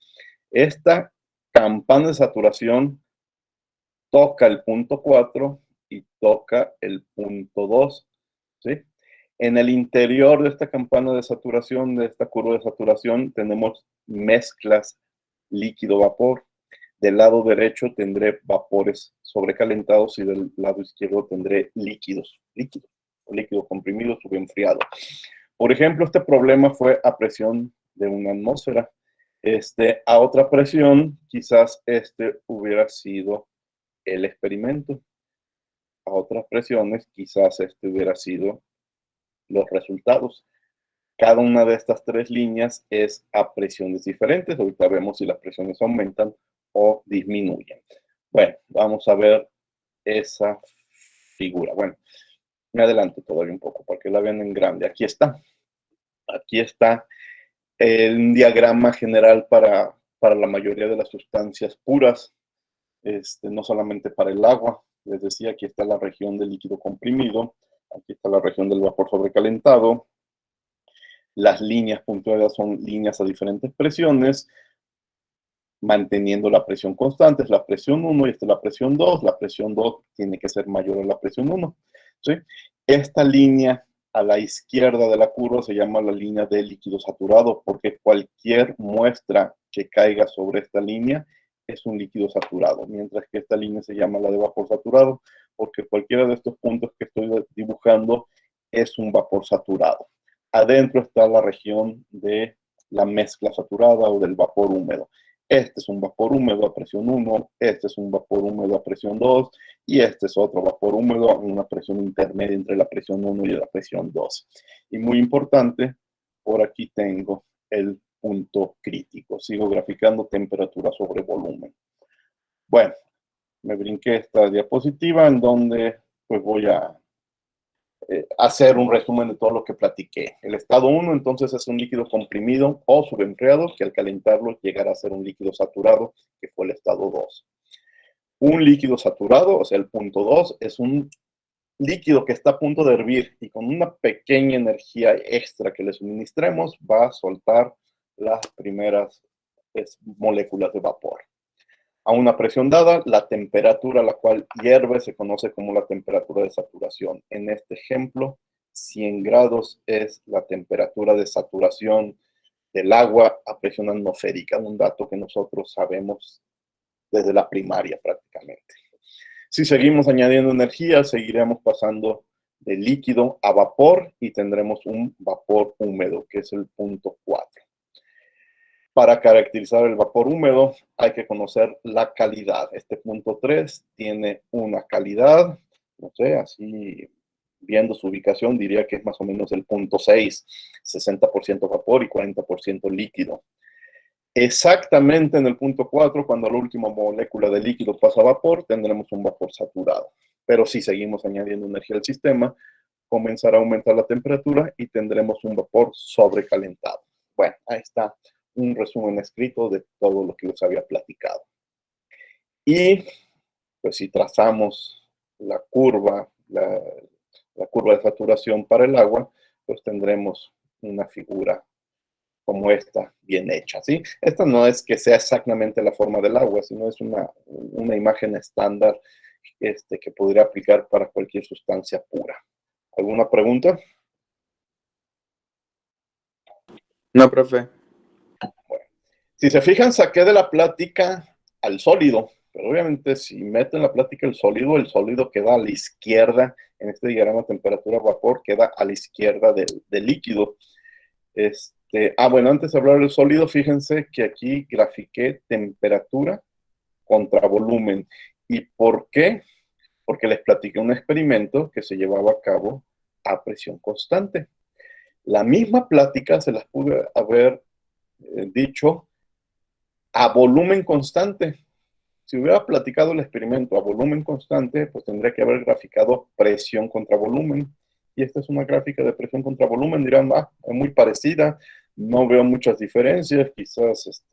Esta campana de saturación toca el punto 4 y toca el punto 2, ¿sí? En el interior de esta campana de saturación, de esta curva de saturación, tenemos mezclas líquido-vapor. Del lado derecho tendré vapores sobrecalentados y del lado izquierdo tendré líquidos, o líquido comprimido subenfriado. Por ejemplo, este problema fue a presión de una atmósfera. A otra presión, quizás hubiera sido el experimento. A otras presiones, quizás hubiera sido los resultados. Cada una de estas tres líneas es a presiones diferentes. Ahorita vemos si las presiones aumentan o disminuyen. Bueno, vamos a ver esa figura. Bueno, me adelanto todavía un poco para que la vean en grande. Aquí está. Aquí está el diagrama general para la mayoría de las sustancias puras, no solamente para el agua. Les decía, aquí está la región del líquido comprimido, aquí está la región del vapor sobrecalentado. Las líneas puntuadas son líneas a diferentes presiones, manteniendo la presión constante, es la presión 1 y esta es la presión 2. La presión 2 tiene que ser mayor a la presión 1. ¿Sí? Esta línea a la izquierda de la curva se llama la línea de líquido saturado, porque cualquier muestra que caiga sobre esta línea es un líquido saturado, mientras que esta línea se llama la de vapor saturado, porque cualquiera de estos puntos que estoy dibujando es un vapor saturado. Adentro está la región de la mezcla saturada o del vapor húmedo. Este es un vapor húmedo a presión 1, este es un vapor húmedo a presión 2 y este es otro vapor húmedo a una presión intermedia entre la presión 1 y la presión 2. Y muy importante, por aquí tengo el punto crítico. Sigo graficando temperatura sobre volumen. Bueno, me brinqué esta diapositiva en donde pues voy a hacer un resumen de todo lo que platiqué. El estado 1, entonces, es un líquido comprimido o subenfriado que al calentarlo llegará a ser un líquido saturado, que fue el estado 2. Un líquido saturado, o sea, el punto 2, es un líquido que está a punto de hervir y con una pequeña energía extra que le suministremos va a soltar las primeras moléculas de vapor. A una presión dada, la temperatura a la cual hierve se conoce como la temperatura de saturación. En este ejemplo, 100 grados es la temperatura de saturación del agua a presión atmosférica, un dato que nosotros sabemos desde la primaria prácticamente. Si seguimos añadiendo energía, seguiremos pasando de líquido a vapor y tendremos un vapor húmedo, que es el punto 4. Para caracterizar el vapor húmedo hay que conocer la calidad. Este punto 3 tiene una calidad, no sé, así viendo su ubicación, diría que es más o menos el punto 6, 60% vapor y 40% líquido. Exactamente en el punto 4, cuando la última molécula de líquido pasa a vapor, tendremos un vapor saturado. Pero si seguimos añadiendo energía al sistema, comenzará a aumentar la temperatura y tendremos un vapor sobrecalentado. Bueno, ahí está un resumen escrito de todo lo que les había platicado. Y pues si trazamos la curva de saturación para el agua, pues tendremos una figura como esta, bien hecha, ¿sí? Esta no es que sea exactamente la forma del agua, sino es una imagen estándar que podría aplicar para cualquier sustancia pura. ¿Alguna pregunta? No, profe. Bueno, si se fijan, saqué de la plática al sólido, pero obviamente si meto en la plática el sólido queda a la izquierda, en este diagrama temperatura-vapor, queda a la izquierda del líquido. Bueno, antes de hablar del sólido, fíjense que aquí grafiqué temperatura contra volumen. ¿Y por qué? Porque les platiqué un experimento que se llevaba a cabo a presión constante. La misma plática se las pude haber dicho a volumen constante. Si hubiera platicado el experimento a volumen constante, pues tendría que haber graficado presión contra volumen. Y esta es una gráfica de presión contra volumen. Dirán, es muy parecida, no veo muchas diferencias. Quizás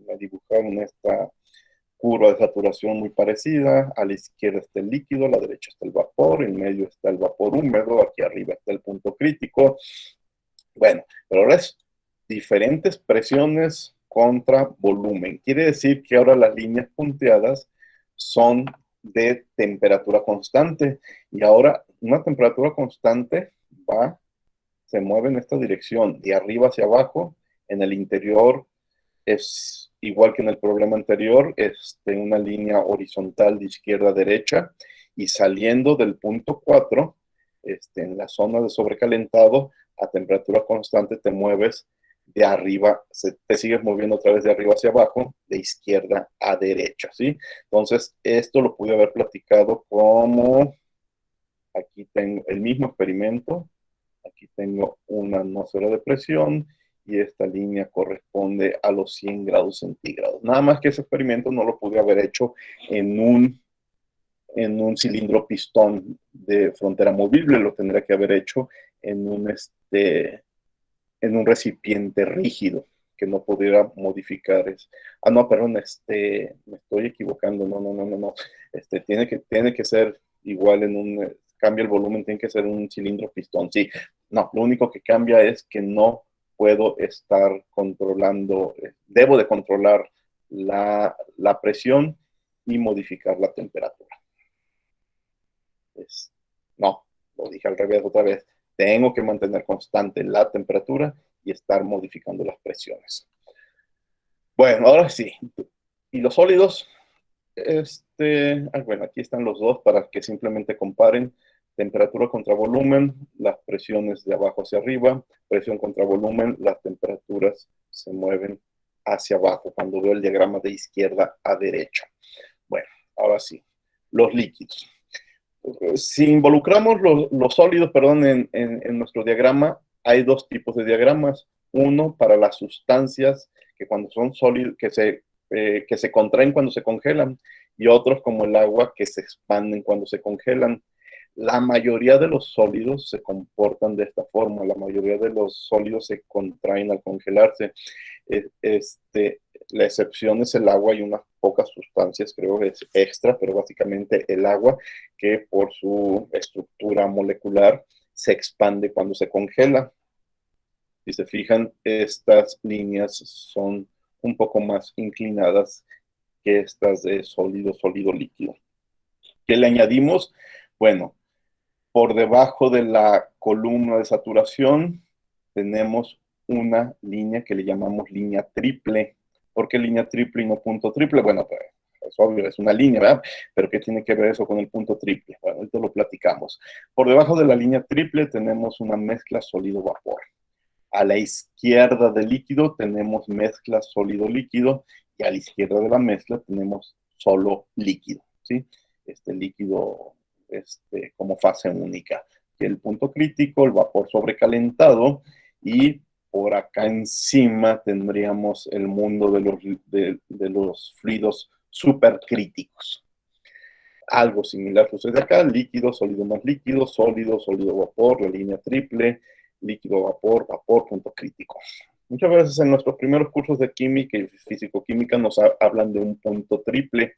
me dibujaron esta curva de saturación muy parecida. A la izquierda está el líquido, a la derecha está el vapor, en medio está el vapor húmedo, aquí arriba está el punto crítico. Bueno, pero ahora es diferentes presiones contra volumen. Quiere decir que ahora las líneas punteadas son de temperatura constante. Y ahora una temperatura constante se mueve en esta dirección, de arriba hacia abajo. En el interior es igual que en el problema anterior, una línea horizontal de izquierda a derecha. Y saliendo del punto 4, en la zona de sobrecalentado, a temperatura constante te mueves de arriba, te sigues moviendo otra vez de arriba hacia abajo, de izquierda a derecha, ¿sí? Entonces, esto lo pude haber platicado como, aquí tengo el mismo experimento, aquí tengo una atmósfera de presión y esta línea corresponde a los 100 grados centígrados. Nada más que ese experimento no lo pude haber hecho en un cilindro pistón de frontera movible, lo tendría que haber hecho en un recipiente rígido que no pudiera modificar. No, perdón, me estoy equivocando, no. Tiene que ser igual cambia el volumen, tiene que ser un cilindro pistón, sí. No, lo único que cambia es que no puedo estar controlando, debo de controlar la presión y modificar la temperatura. No, lo dije al revés otra vez. Tengo que mantener constante la temperatura y estar modificando las presiones. Bueno, ahora sí. ¿Y los sólidos? Bueno, aquí están los dos para que simplemente comparen temperatura contra volumen, las presiones de abajo hacia arriba, presión contra volumen, las temperaturas se mueven hacia abajo cuando veo el diagrama de izquierda a derecha. Bueno, ahora sí, los líquidos. Si involucramos los sólidos, perdón, en nuestro diagrama, hay dos tipos de diagramas. Uno para las sustancias que cuando son sólidos, que se contraen cuando se congelan, y otros como el agua que se expanden cuando se congelan. La mayoría de los sólidos se comportan de esta forma. La mayoría de los sólidos se contraen al congelarse. La excepción es el agua y unas pocas sustancias, creo que es extra, pero básicamente el agua, que por su estructura molecular se expande cuando se congela. Si se fijan, estas líneas son un poco más inclinadas que estas de sólido, sólido, líquido. ¿Qué le añadimos? Bueno, por debajo de la columna de saturación tenemos una línea que le llamamos línea triple. ¿Por qué línea triple y no punto triple? Bueno, pues es obvio, es una línea, ¿verdad? Pero ¿qué tiene que ver eso con el punto triple? Bueno, ahorita lo platicamos. Por debajo de la línea triple tenemos una mezcla sólido-vapor. A la izquierda del líquido tenemos mezcla sólido-líquido y a la izquierda de la mezcla tenemos solo líquido, ¿sí? Líquido como fase única. aquí el punto crítico, el vapor sobrecalentado, y por acá encima tendríamos el mundo de los fluidos supercríticos. Algo similar sucede acá: líquido, sólido más líquido, sólido, vapor, la línea triple, líquido, vapor, vapor, punto crítico. Muchas veces en nuestros primeros cursos de química y físico-química nos hablan de un punto triple.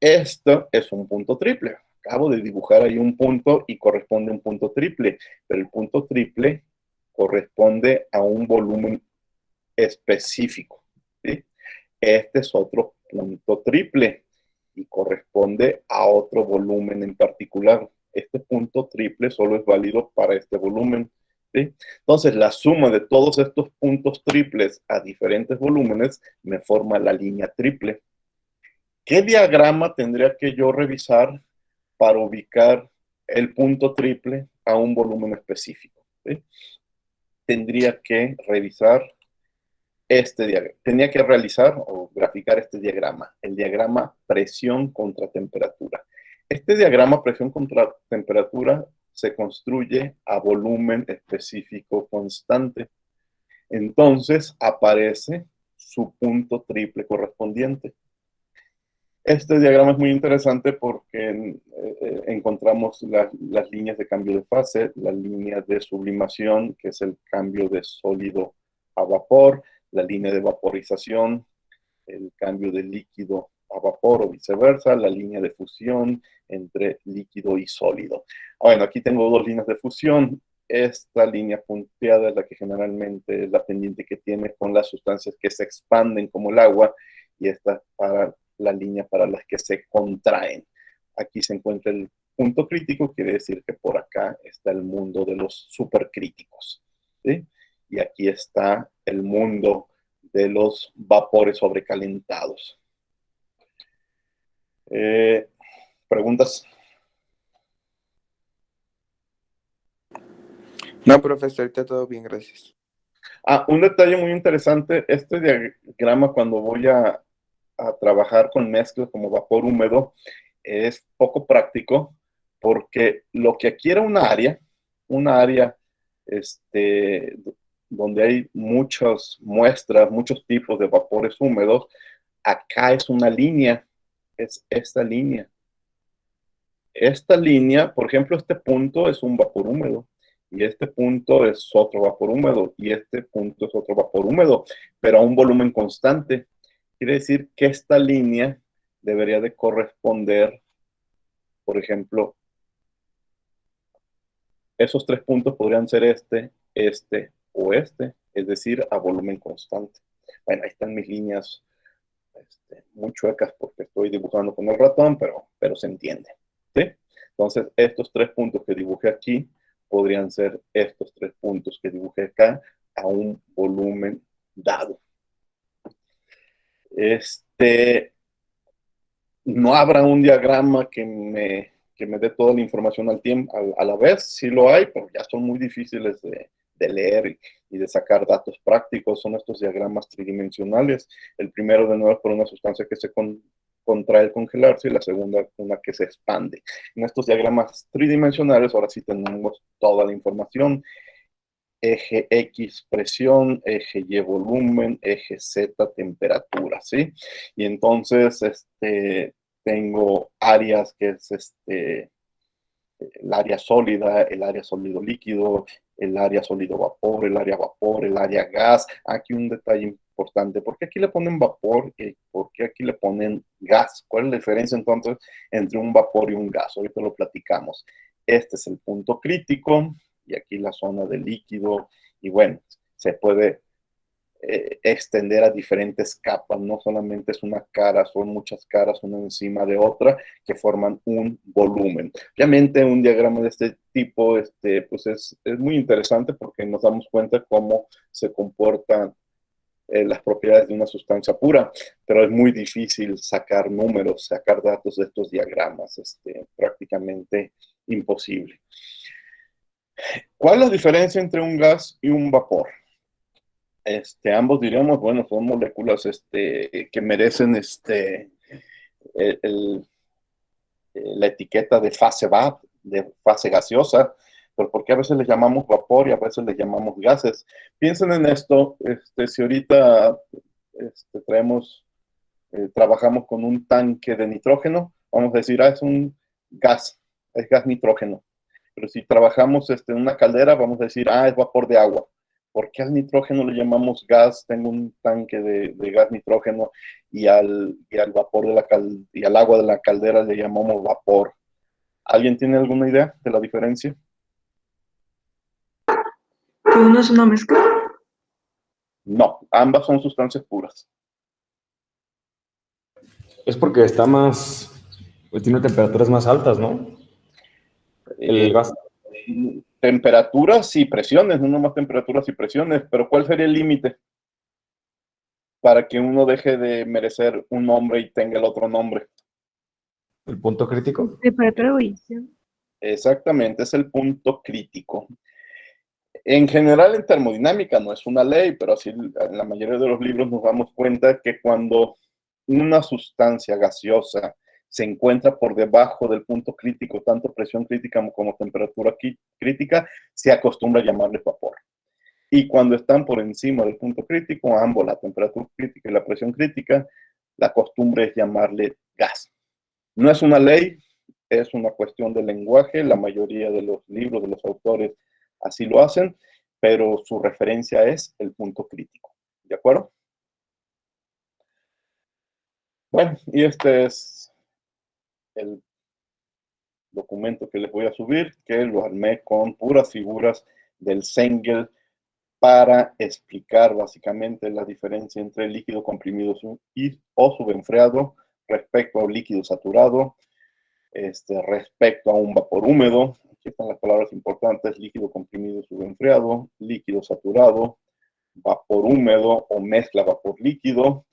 Esto es un punto triple. Acabo de dibujar ahí un punto y corresponde a un punto triple, pero el punto triple corresponde a un volumen específico, ¿sí? Este es otro punto triple y corresponde a otro volumen en particular. Este punto triple solo es válido para este volumen, ¿sí? Entonces, la suma de todos estos puntos triples a diferentes volúmenes me forma la línea triple. ¿Qué diagrama tendría que yo revisar para ubicar el punto triple a un volumen específico? ¿Sí? Tendría que revisar tenía que realizar o graficar este diagrama, el diagrama presión contra temperatura. Este diagrama presión contra temperatura se construye a volumen específico constante. Entonces aparece su punto triple correspondiente. Este diagrama es muy interesante porque encontramos las líneas de cambio de fase, la línea de sublimación, que es el cambio de sólido a vapor, la línea de vaporización, el cambio de líquido a vapor o viceversa, la línea de fusión entre líquido y sólido. Bueno, aquí tengo dos líneas de fusión. Esta línea punteada es la que generalmente es la pendiente que tiene con las sustancias que se expanden como el agua, y esta para la línea para las que se contraen. Aquí se encuentra el punto crítico, quiere decir que por acá está el mundo de los supercríticos, ¿sí? Y aquí está el mundo de los vapores sobrecalentados. ¿Preguntas? No, profesor, está todo bien, gracias. Un detalle muy interesante: este diagrama, cuando voy a trabajar con mezclas como vapor húmedo, es poco práctico, porque lo que aquí era una área donde hay muchas muestras, muchos tipos de vapores húmedos, acá es una línea, es esta línea. Esta línea, por ejemplo, este punto es un vapor húmedo, y este punto es otro vapor húmedo, y este punto es otro vapor húmedo, pero a un volumen constante. Quiere decir que esta línea debería de corresponder, por ejemplo, esos tres puntos podrían ser este o este, es decir, a volumen constante. Bueno, ahí están mis líneas muy chuecas porque estoy dibujando con el ratón, pero se entiende, ¿sí? Entonces, estos tres puntos que dibujé aquí podrían ser estos tres puntos que dibujé acá a un volumen dado. No habrá un diagrama que me dé toda la información a la vez. Sí lo hay, pero ya son muy difíciles de leer y de sacar datos prácticos. Son estos diagramas tridimensionales. El primero, de nuevo, es por una sustancia que se contrae al congelarse, y la segunda, una que se expande. En estos diagramas tridimensionales, ahora sí tenemos toda la información: eje X presión, eje Y volumen, eje Z temperatura, ¿sí? Y entonces tengo áreas que es el área sólida, el área sólido líquido, el área sólido vapor, el área gas. Aquí un detalle importante: ¿por qué aquí le ponen vapor y por qué aquí le ponen gas? ¿Cuál es la diferencia entonces entre un vapor y un gas? Ahorita lo platicamos. Este es el punto crítico, y aquí la zona de líquido, y bueno, se puede extender a diferentes capas. No solamente es una cara, son muchas caras una encima de otra que forman un volumen. Obviamente un diagrama de este tipo pues es muy interesante porque nos damos cuenta cómo se comportan las propiedades de una sustancia pura, pero es muy difícil sacar números, sacar datos de estos diagramas, prácticamente imposible. ¿Cuál es la diferencia entre un gas y un vapor? Ambos diríamos, bueno, son moléculas que merecen el, la etiqueta de fase de fase gaseosa, pero ¿por qué a veces les llamamos vapor y a veces les llamamos gases? Piensen en esto, si ahorita trabajamos con un tanque de nitrógeno, vamos a decir, es un gas, es gas nitrógeno. Pero si trabajamos en una caldera, vamos a decir, es vapor de agua. ¿Por qué al nitrógeno le llamamos gas? Tengo un tanque de gas nitrógeno y al vapor y al agua de la caldera le llamamos vapor. ¿Alguien tiene alguna idea de la diferencia? Que uno es una mezcla. No, ambas son sustancias puras. Es porque está más, pues tiene temperaturas más altas, ¿no? El gas. Temperaturas y presiones, no nomás temperaturas y presiones, pero ¿cuál sería el límite para que uno deje de merecer un nombre y tenga el otro nombre? El punto crítico. Temperatura de ebullición. Exactamente, es el punto crítico. En general, en termodinámica no es una ley, pero así en la mayoría de los libros nos damos cuenta que cuando una sustancia gaseosa se encuentra por debajo del punto crítico, tanto presión crítica como temperatura crítica, se acostumbra a llamarle vapor. Y cuando están por encima del punto crítico, ambos, la temperatura crítica y la presión crítica, la costumbre es llamarle gas. No es una ley, es una cuestión de lenguaje. La mayoría de los libros, de los autores, así lo hacen, pero su referencia es el punto crítico. ¿De acuerdo? Bueno, y este es el documento que les voy a subir, que lo armé con puras figuras del Cengel para explicar básicamente la diferencia entre líquido comprimido o subenfriado respecto a un líquido saturado, respecto a un vapor húmedo. Aquí están las palabras importantes: líquido comprimido subenfriado, líquido saturado, vapor húmedo o mezcla vapor líquido,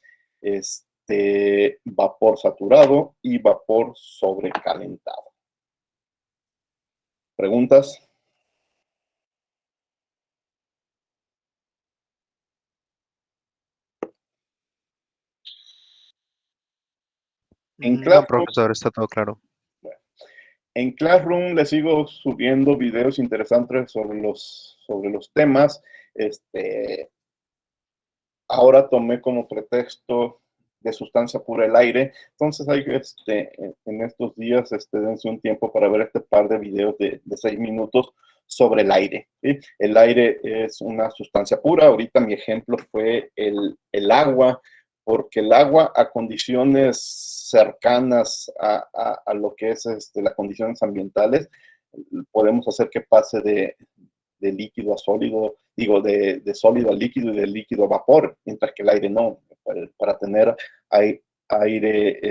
vapor saturado y vapor sobrecalentado. ¿Preguntas? No, profesor, está todo claro. En Classroom les sigo subiendo videos interesantes sobre los temas. Ahora tomé como pretexto de sustancia pura el aire. Entonces hay en estos días dense un tiempo para ver este par de videos de 6 minutos sobre el aire, ¿sí? El aire es una sustancia pura. Ahorita mi ejemplo fue el agua, porque el agua a condiciones cercanas a lo que es las condiciones ambientales, podemos hacer que pase de líquido a sólido, digo, de sólido a líquido y de líquido a vapor, mientras que el aire no. Para tener aire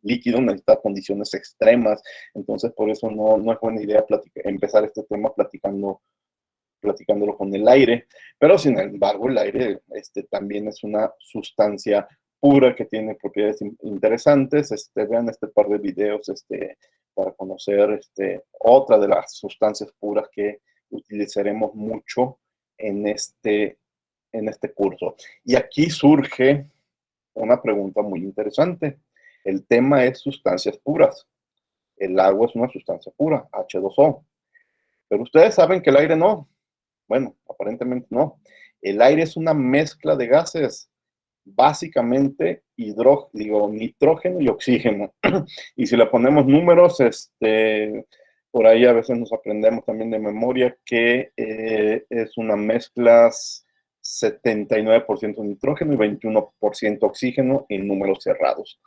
líquido necesita condiciones extremas. Entonces por eso no es buena idea empezar este tema platicándolo con el aire. Pero sin embargo el aire también es una sustancia pura que tiene propiedades interesantes. Vean este par de videos para conocer otra de las sustancias puras que utilizaremos mucho en este curso. Y aquí surge una pregunta muy interesante. El tema es sustancias puras. El agua es una sustancia pura, H2O. Pero ustedes saben que el aire no. Bueno, aparentemente no. El aire es una mezcla de gases, básicamente nitrógeno y oxígeno. Y si le ponemos números, por ahí a veces nos aprendemos también de memoria que es una mezcla 79% nitrógeno y 21% oxígeno en números cerrados.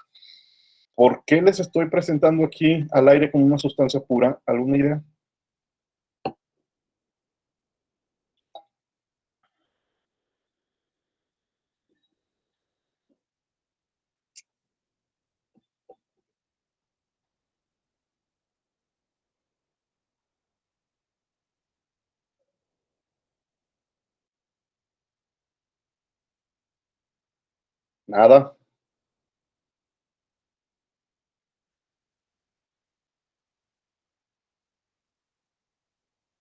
¿Por qué les estoy presentando aquí al aire como una sustancia pura? ¿Alguna idea? Nada.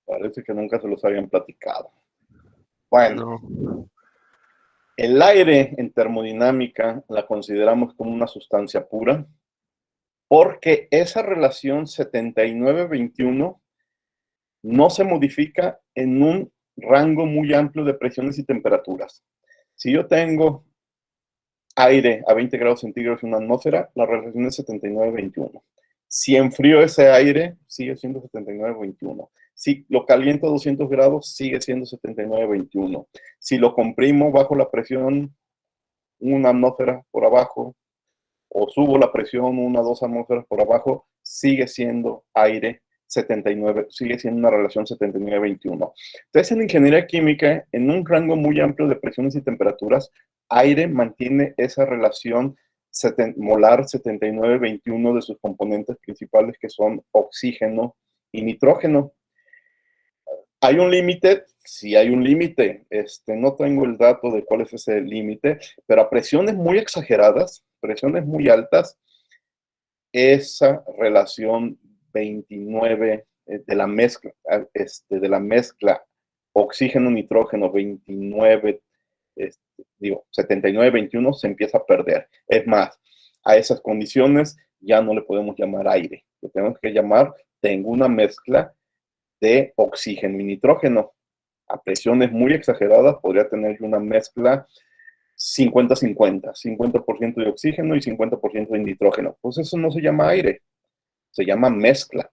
Parece que nunca se los habían platicado. Bueno, el aire en termodinámica la consideramos como una sustancia pura porque esa relación 79-21 no se modifica en un rango muy amplio de presiones y temperaturas. Si yo tengo aire a 20 grados centígrados en una atmósfera, la relación es 79-21. Si enfrío ese aire, sigue siendo 79-21. Si lo caliento a 200 grados, sigue siendo 79-21. Si lo comprimo bajo la presión una atmósfera por abajo, o subo la presión 1 o 2 atmósferas por abajo, sigue siendo aire 79, sigue siendo una relación 79-21. Entonces, en ingeniería química, en un rango muy amplio de presiones y temperaturas, aire mantiene esa relación molar 79-21 de sus componentes principales, que son oxígeno y nitrógeno. ¿Hay un límite? Sí hay un límite. No tengo el dato de cuál es ese límite, pero a presiones muy exageradas, presiones muy altas, esa relación 29 de la mezcla oxígeno-nitrógeno 29, 79-21 se empieza a perder. Es más, a esas condiciones ya no le podemos llamar aire. Le tenemos que llamar, tengo una mezcla de oxígeno y nitrógeno. A presiones muy exageradas podría tener una mezcla 50-50, 50% de oxígeno y 50% de nitrógeno. Pues eso no se llama aire, se llama mezcla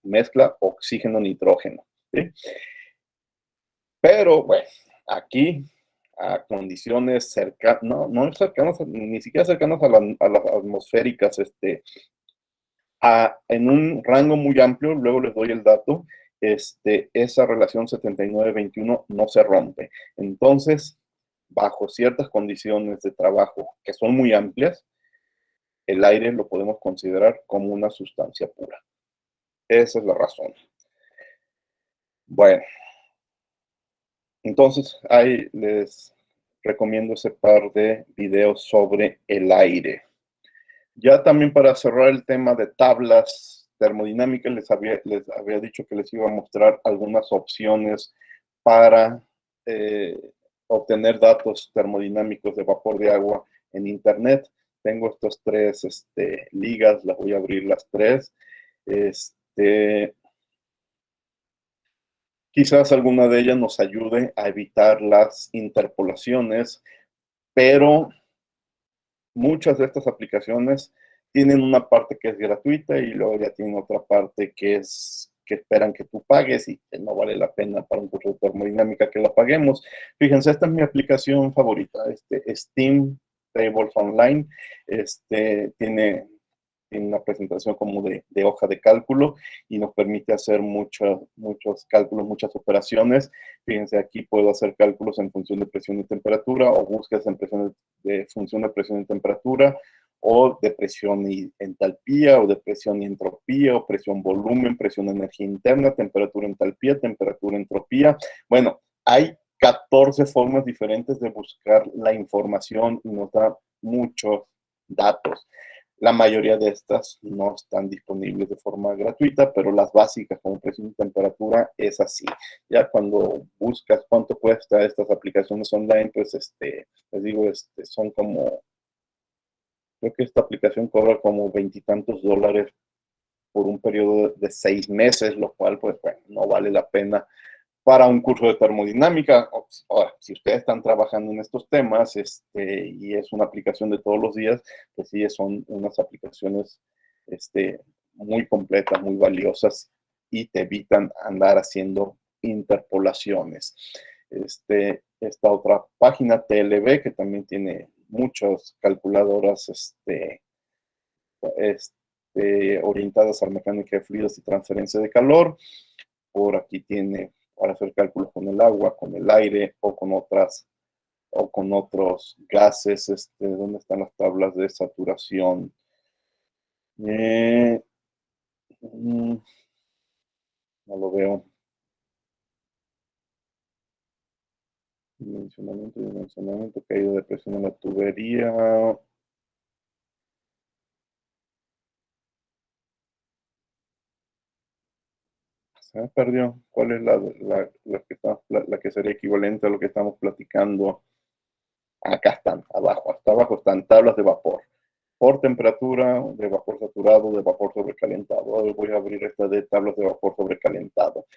mezcla oxígeno-nitrógeno. ¿Sí? Pero bueno, aquí a condiciones cercanas, no cercanas, ni siquiera cercanas a las atmosféricas, en un rango muy amplio, luego les doy el dato, esa relación 79-21 no se rompe. Entonces, bajo ciertas condiciones de trabajo que son muy amplias, el aire lo podemos considerar como una sustancia pura. Esa es la razón. Bueno, entonces ahí les recomiendo ese par de videos sobre el aire. Ya también para cerrar el tema de tablas termodinámicas, les había dicho que les iba a mostrar algunas opciones para obtener datos termodinámicos de vapor de agua en Internet. Tengo estos tres ligas, las voy a abrir las tres. Quizás alguna de ellas nos ayude a evitar las interpolaciones, pero muchas de estas aplicaciones tienen una parte que es gratuita y luego ya tienen otra parte que esperan que tú pagues y que no vale la pena para un curso de termodinámica que la paguemos. Fíjense, esta es mi aplicación favorita, Steam Tables Online. Tiene una presentación como de hoja de cálculo y nos permite hacer muchos cálculos, muchas operaciones. Fíjense, aquí puedo hacer cálculos en función de presión y temperatura, o búsquedas en función de presión y temperatura, o de presión y entalpía, o de presión y entropía, o presión volumen, presión energía interna, temperatura entalpía, temperatura entropía. Bueno, hay 14 formas diferentes de buscar la información y nos da muchos datos. La mayoría de estas no están disponibles de forma gratuita, pero las básicas como presión y temperatura es así. Ya cuando buscas cuánto cuesta estas aplicaciones online, pues les digo, son como, creo que esta aplicación cobra como $20 y tantos por un periodo de 6 meses, lo cual pues bueno, no vale la pena para un curso de termodinámica. Ahora, si ustedes están trabajando en estos temas y es una aplicación de todos los días, pues sí, son unas aplicaciones muy completas, muy valiosas y te evitan andar haciendo interpolaciones. Esta otra página, TLB, que también tiene muchas calculadoras orientadas a la mecánica de fluidos y transferencia de calor. Por aquí tiene para hacer cálculos con el agua, con el aire o con otros gases. ¿Dónde están las tablas de saturación? No lo veo. Dimensionamiento, caída de presión en la tubería. Se me perdió. ¿Cuál es la que sería equivalente a lo que estamos platicando? Acá están, abajo. Hasta abajo están tablas de vapor por temperatura, de vapor saturado, de vapor sobrecalentado. Ahora voy a abrir esta de tablas de vapor sobrecalentado.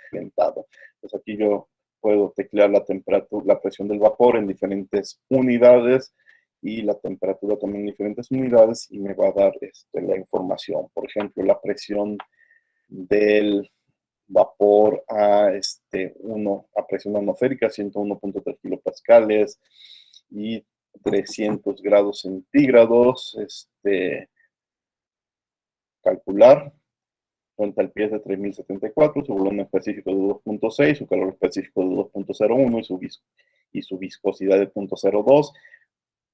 Pues aquí yo puedo teclear la temperatura, la presión del vapor en diferentes unidades y la temperatura también en diferentes unidades y me va a dar la información. Por ejemplo, la presión del vapor a presión atmosférica, 101.3 kilopascales y 300 grados centígrados. Calcular. Su entalpía es de 3074, su volumen específico de 2.6, su calor específico de 2.01 y su viscosidad de 0.02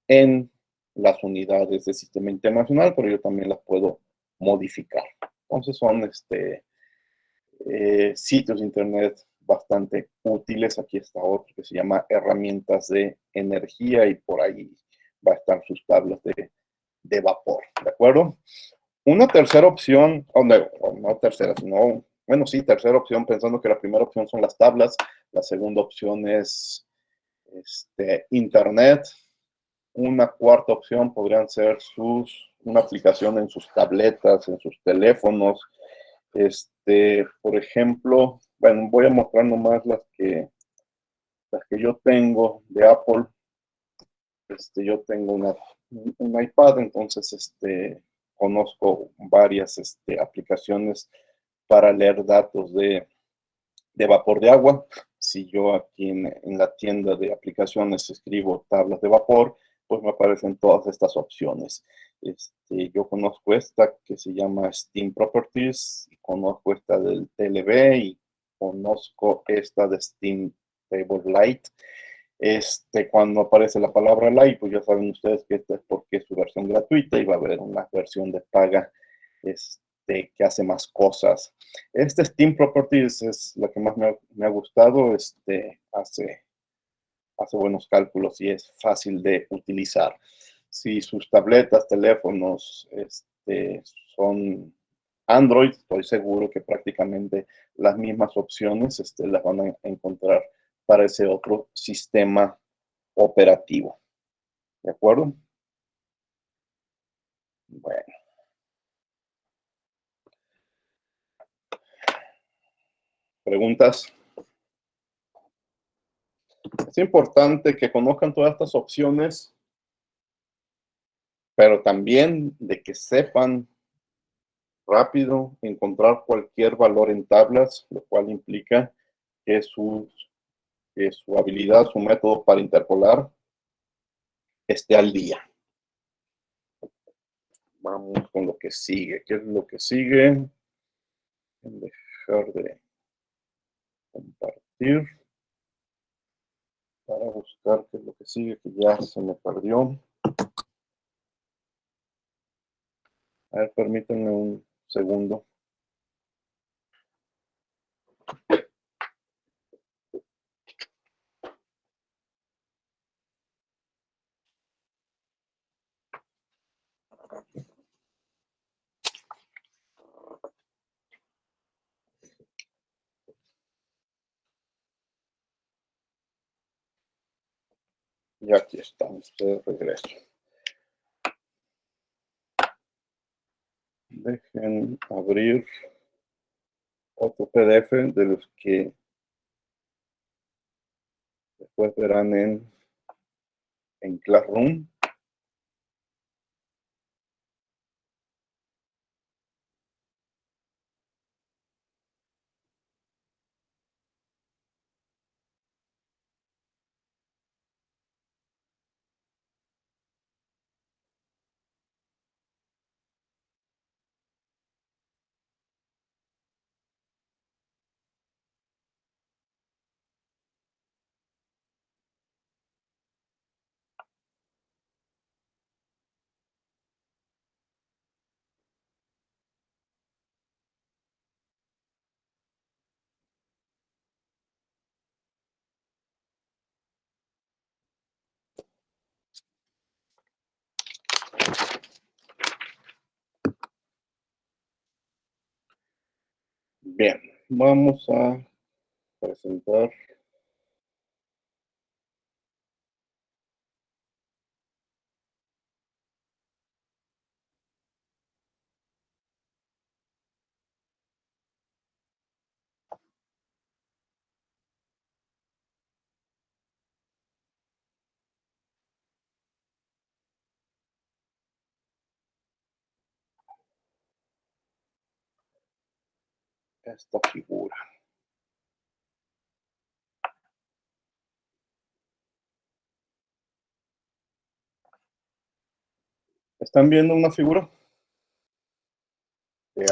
en las unidades del sistema internacional, pero yo también las puedo modificar. Entonces son sitios de internet bastante útiles. Aquí está otro que se llama herramientas de energía y por ahí va a estar sus tablas de vapor, ¿de acuerdo? Una tercera opción, no tercera, sino, bueno, sí, tercera opción, pensando que la primera opción son las tablas, la segunda opción es internet, una cuarta opción podrían ser una aplicación en sus tabletas, en sus teléfonos. Por ejemplo, bueno, voy a mostrar nomás las que yo tengo de Apple. Yo tengo un iPad, entonces conozco varias aplicaciones para leer datos de vapor de agua. Si yo aquí en la tienda de aplicaciones escribo tablas de vapor, pues me aparecen todas estas opciones. Yo conozco esta que se llama Steam Properties, conozco esta del TLB y conozco esta de Steam Table Lite. Cuando aparece la palabra Lite, pues ya saben ustedes que esta es porque es su versión gratuita y va a haber una versión de paga que hace más cosas. Steam Properties es la que más me ha gustado. Hace buenos cálculos y es fácil de utilizar. Si sus tabletas, teléfonos son Android, estoy seguro que prácticamente las mismas opciones las van a encontrar para ese otro sistema operativo. ¿De acuerdo? Bueno. ¿Preguntas? Es importante que conozcan todas estas opciones, pero también de que sepan rápido encontrar cualquier valor en tablas, lo cual implica que su habilidad, su método para interpolar esté al día. Vamos con lo que sigue. ¿Qué es lo que sigue? Dejar de compartir para buscar qué es lo que sigue, que ya se me perdió. A ver, permítanme un segundo. Y aquí estamos de regreso. Dejen abrir otro PDF de los que después verán en Classroom. Bien, vamos a presentar esta figura. ¿Están viendo una figura? De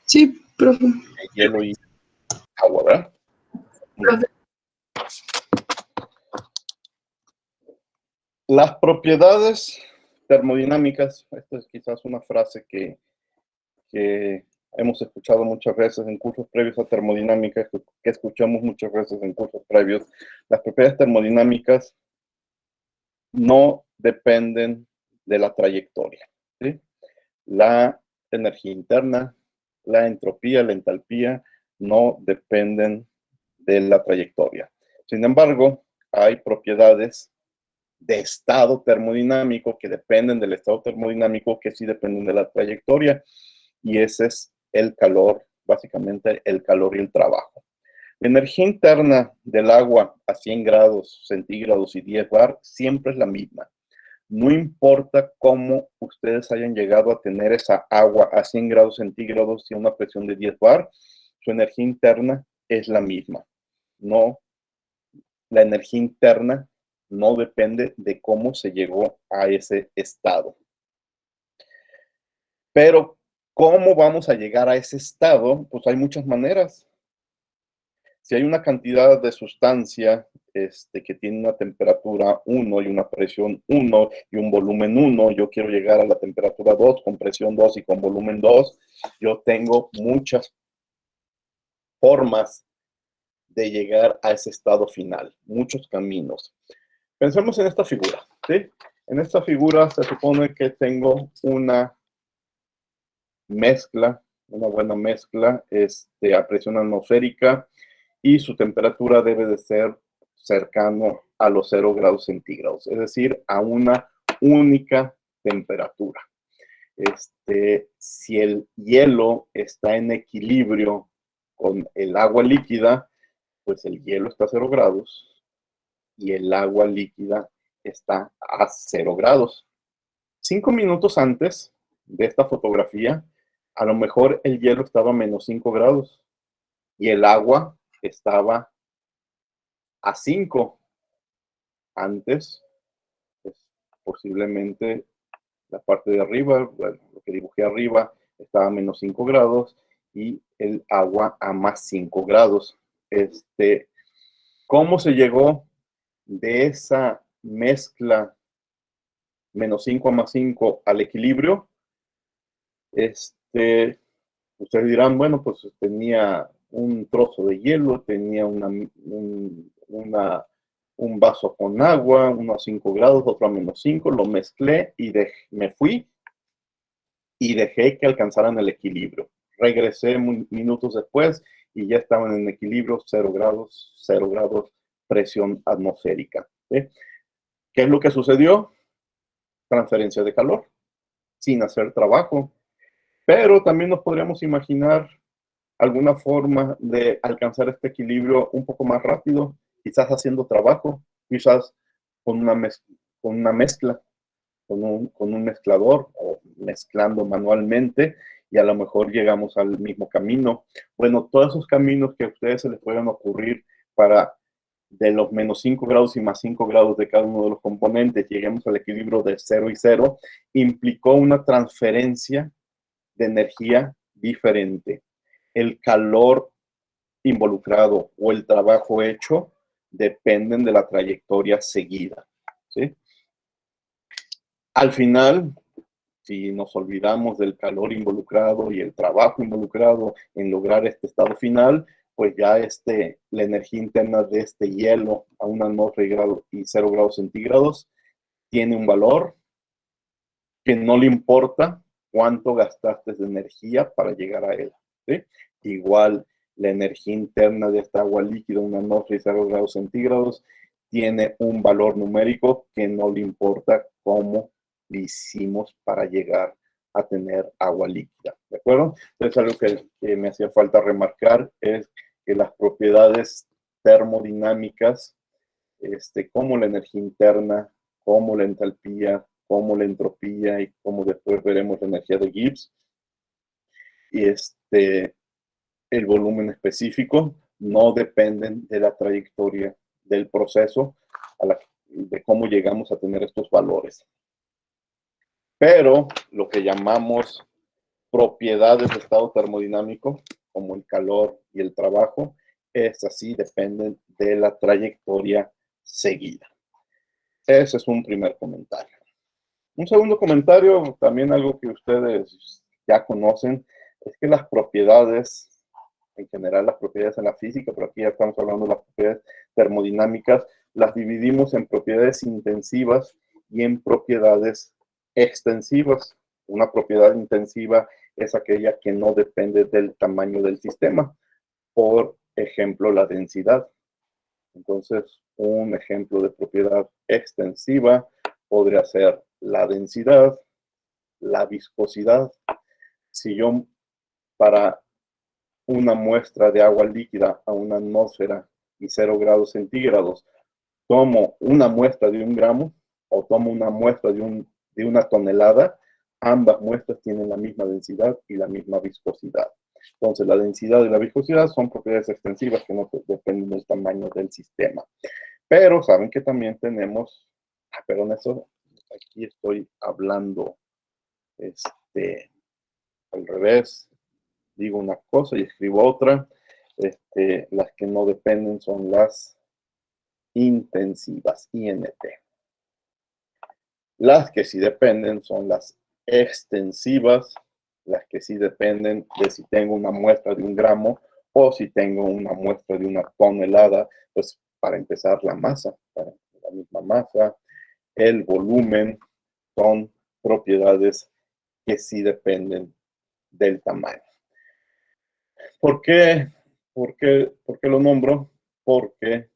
Sí, profe. hielo y agua, ¿verdad? Profe. Las propiedades termodinámicas, esta es quizás una frase que hemos escuchado muchas veces en cursos previos a termodinámica, que escuchamos muchas veces en cursos previos. Las propiedades termodinámicas no dependen de la trayectoria, ¿sí? La energía interna, la entropía, la entalpía, no dependen de la trayectoria. Sin embargo, hay propiedades de estado termodinámico que dependen del estado termodinámico que sí dependen de la trayectoria, y ese es el calor, básicamente el calor y el trabajo. La energía interna del agua a 100 grados centígrados y 10 bar siempre es la misma. No importa cómo ustedes hayan llegado a tener esa agua a 100 grados centígrados y a una presión de 10 bar, su energía interna es la misma. No, la energía interna no depende de cómo se llegó a ese estado. Pero, ¿cómo vamos a llegar a ese estado? Pues hay muchas maneras. Si hay una cantidad de sustancia que tiene una temperatura 1 y una presión 1 y un volumen 1, yo quiero llegar a la temperatura 2 con presión 2 y con volumen 2, yo tengo muchas formas de llegar a ese estado final, muchos caminos. Pensemos en esta figura, ¿sí? En esta figura se supone que tengo una mezcla, una buena mezcla a presión atmosférica, y su temperatura debe de ser cercano a los 0 grados centígrados, es decir, a una única temperatura. Si el hielo está en equilibrio con el agua líquida, pues el hielo está a 0 grados y el agua líquida está a 0 grados. 5 minutos antes de esta fotografía, a lo mejor el hielo estaba a menos 5 grados y el agua estaba a 5. Antes, pues, posiblemente la parte de arriba, bueno, lo que dibujé arriba, estaba a menos 5 grados y el agua a más 5 grados. ¿Cómo se llegó de esa mezcla menos 5 a más 5 al equilibrio? Ustedes dirán, bueno, pues tenía un trozo de hielo, tenía un vaso con agua, uno a 5 grados, otro a menos 5, lo mezclé y me fui y dejé que alcanzaran el equilibrio. Regresé minutos después y ya estaban en equilibrio, 0 grados, presión atmosférica, ¿sí? ¿Qué es lo que sucedió? Transferencia de calor, sin hacer trabajo. Pero también nos podríamos imaginar alguna forma de alcanzar este equilibrio un poco más rápido, quizás haciendo trabajo, quizás con una mezcla, con un mezclador o mezclando manualmente, y a lo mejor llegamos al mismo camino. Bueno, todos esos caminos que a ustedes se les puedan ocurrir para de los menos 5 grados y más 5 grados de cada uno de los componentes, lleguemos al equilibrio de 0 y 0, implicó una transferencia de energía diferente. El calor involucrado o el trabajo hecho dependen de la trayectoria seguida, ¿sí? Al final, si nos olvidamos del calor involucrado y el trabajo involucrado en lograr este estado final, pues ya la energía interna de este hielo a 1 atmósfera y 0 grados centígrados tiene un valor que no le importa cuánto gastaste de energía para llegar a él, ¿sí? Igual, la energía interna de esta agua líquida, 1 atmósfera y 0 grados centígrados, tiene un valor numérico que no le importa cómo le hicimos para llegar a tener agua líquida, ¿de acuerdo? Entonces, algo que me hacía falta remarcar es que las propiedades termodinámicas, como la energía interna, como la entalpía, como la entropía y como después veremos la energía de Gibbs, y el volumen específico no dependen de la trayectoria del proceso de cómo llegamos a tener estos valores. Pero lo que llamamos propiedades de estado termodinámico, como el calor y el trabajo, estas sí dependen de la trayectoria seguida. Ese es un primer comentario. Un segundo comentario, también algo que ustedes ya conocen, es que las propiedades, en general las propiedades en la física, pero aquí ya estamos hablando de las propiedades termodinámicas, las dividimos en propiedades intensivas y en propiedades extensivas. Una propiedad intensiva es aquella que no depende del tamaño del sistema. Por ejemplo, la densidad. Entonces, un ejemplo de propiedad extensiva podría ser la densidad, la viscosidad. Si yo para una muestra de agua líquida a una atmósfera y 0 grados centígrados, tomo una muestra de 1 gramo o tomo una muestra de una tonelada, ambas muestras tienen la misma densidad y la misma viscosidad. Entonces, la densidad y la viscosidad son propiedades extensivas que no dependen del tamaño del sistema. Pero saben que también tenemos, perdón, eso, aquí estoy hablando al revés. Digo una cosa y escribo otra. Las que no dependen son las intensivas, INT. Las que sí dependen son las extensivas, las que sí dependen de si tengo una muestra de 1 gramo o si tengo una muestra de 1 tonelada. Pues para empezar, la masa, para la misma masa, el volumen, son propiedades que sí dependen del tamaño. ¿Por qué lo nombro? Porque,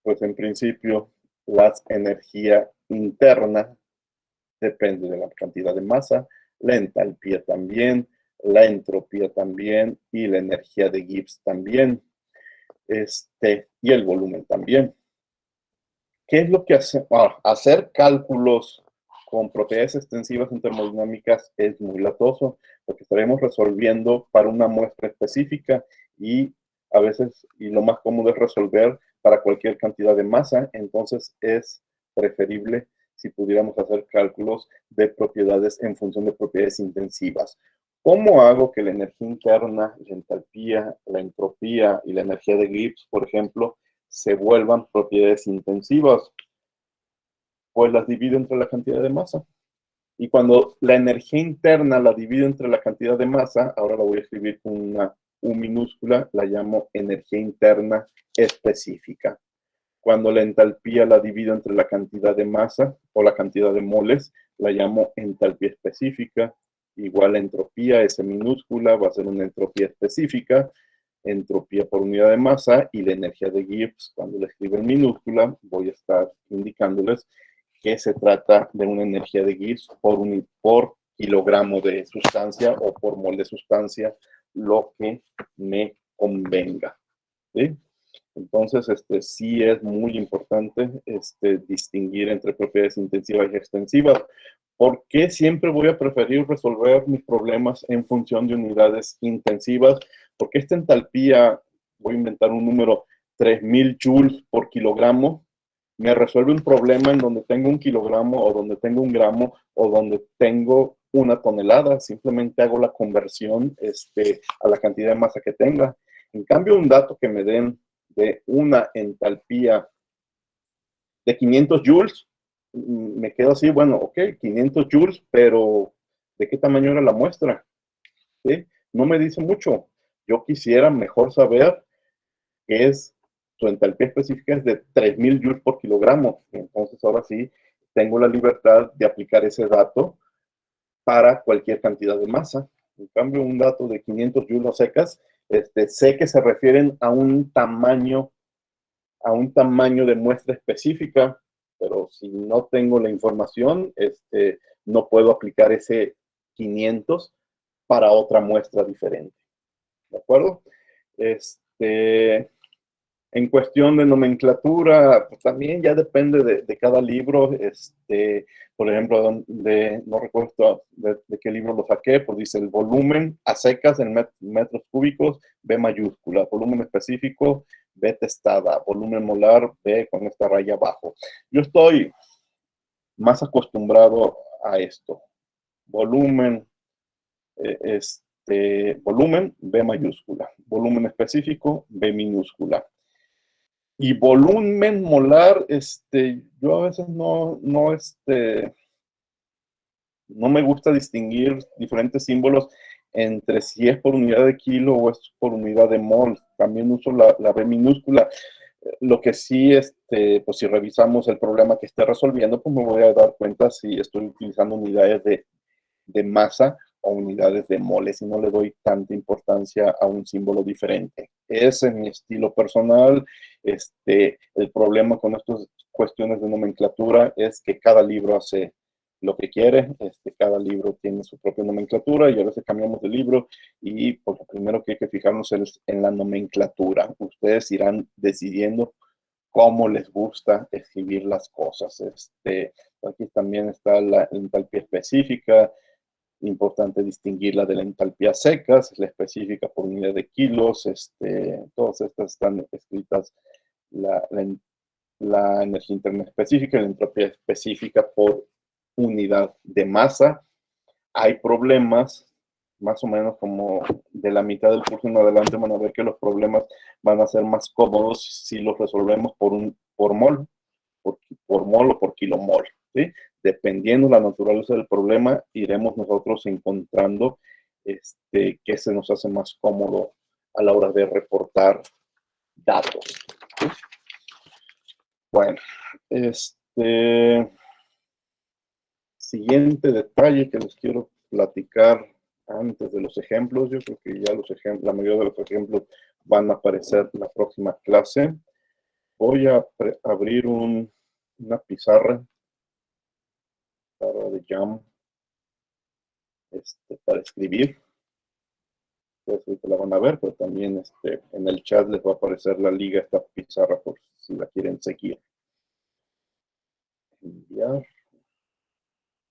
pues en principio, la energía interna depende de la cantidad de masa, la entalpía también, la entropía también y la energía de Gibbs también, y el volumen también. ¿Qué es lo que hace? Hacer cálculos con propiedades extensivas en termodinámicas es muy latoso, porque estaremos resolviendo para una muestra específica y a veces, y lo más cómodo es resolver para cualquier cantidad de masa. Entonces es preferible si pudiéramos hacer cálculos de propiedades en función de propiedades intensivas. ¿Cómo hago que la energía interna, la entalpía, la entropía y la energía de Gibbs, por ejemplo, se vuelvan propiedades intensivas? Pues las divido entre la cantidad de masa. Y cuando la energía interna la divido entre la cantidad de masa, ahora la voy a escribir con una U minúscula, la llamo energía interna específica. Cuando la entalpía la divido entre la cantidad de masa o la cantidad de moles, la llamo entalpía específica. Igual la entropía, S minúscula, va a ser una entropía específica. Entropía por unidad de masa y la energía de Gibbs, cuando la escribo en minúscula, voy a estar indicándoles que se trata de una energía de Gibbs por kilogramo de sustancia o por mol de sustancia, lo que me convenga. ¿Sí? Entonces, sí es muy importante distinguir entre propiedades intensivas y extensivas. ¿Por qué siempre voy a preferir resolver mis problemas en función de unidades intensivas? Porque esta entalpía, voy a inventar un número, 3000 joules por kilogramo, me resuelve un problema en donde tengo 1 kilogramo o donde tengo 1 gramo o donde tengo 1 tonelada. Simplemente hago la conversión a la cantidad de masa que tenga. En cambio, un dato que me den de una entalpía de 500 joules, me quedo así, bueno, ok, 500 joules, pero ¿de qué tamaño era la muestra? ¿Sí? No me dice mucho. Yo quisiera mejor saber que es su entalpía específica es de 3000 joules por kilogramo. Entonces, ahora sí, tengo la libertad de aplicar ese dato para cualquier cantidad de masa. En cambio, un dato de 500 joules secas, sé que se refieren a un tamaño de muestra específica, pero si no tengo la información, no puedo aplicar ese 500 para otra muestra diferente. ¿De acuerdo? En cuestión de nomenclatura, pues también ya depende de cada libro. Por ejemplo, no recuerdo de qué libro lo saqué, pues dice el volumen a secas en metros cúbicos, B mayúscula, volumen específico, B testada, volumen molar, B con esta raya abajo. Yo estoy más acostumbrado a esto. Volumen, volumen, B mayúscula, volumen específico, B minúscula. Y volumen molar, yo a veces no me gusta distinguir diferentes símbolos entre si es por unidad de kilo o es por unidad de mol. También uso la B minúscula. Lo que sí, pues si revisamos el problema que esté resolviendo, pues me voy a dar cuenta si estoy utilizando unidades de masa o unidades de moles y no le doy tanta importancia a un símbolo diferente. Ese es mi estilo personal. El problema con estas cuestiones de nomenclatura es que cada libro hace lo que quiere. Cada libro tiene su propia nomenclatura y a veces cambiamos de libro y pues lo primero que hay que fijarnos es en la nomenclatura. Ustedes irán decidiendo cómo les gusta escribir las cosas. Aquí también está la entalpía específica. Importante distinguirla de la entalpía secas, la específica por unidad de kilos. Todas estas están escritas, la energía interna específica y la entropía específica por unidad de masa. Hay problemas, más o menos como de la mitad del curso en adelante van a ver que los problemas van a ser más cómodos si los resolvemos por mol o por kilomol, ¿sí? Dependiendo la naturaleza del problema, iremos nosotros encontrando qué se nos hace más cómodo a la hora de reportar datos, ¿sí? Bueno, siguiente detalle que les quiero platicar antes de los ejemplos. Yo creo que ya la mayoría de los ejemplos van a aparecer en la próxima clase. Voy a abrir una pizarra de Jam para escribir. Ustedes la van a ver, pero también en el chat les va a aparecer la liga, esta pizarra, por si la quieren seguir. Enviar.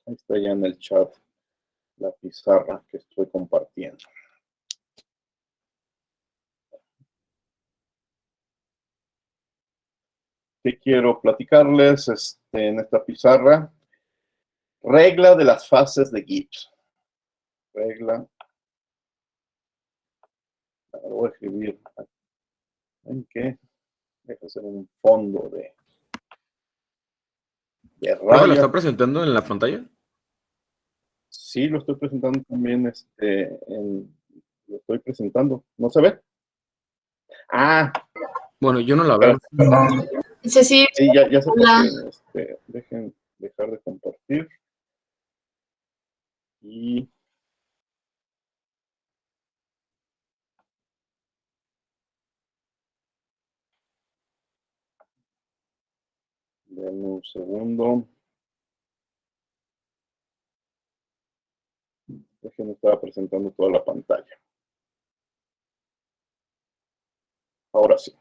Ahí está ya en el chat la pizarra que estoy compartiendo. ¿Qué quiero platicarles en esta pizarra? Regla de las fases de Gibbs. Regla. Voy a escribir. ¿En qué? Deja hacer un fondo de ¿Profe, la raya. está presentando en la pantalla? Sí, lo estoy presentando también. Lo estoy presentando. ¿No se ve? Ah. Bueno, yo no la veo. Sí, Sí, ya se hola. dejen dejar de compartir. Y denme un segundo. Dejen estar presentando toda la pantalla. Ahora sí.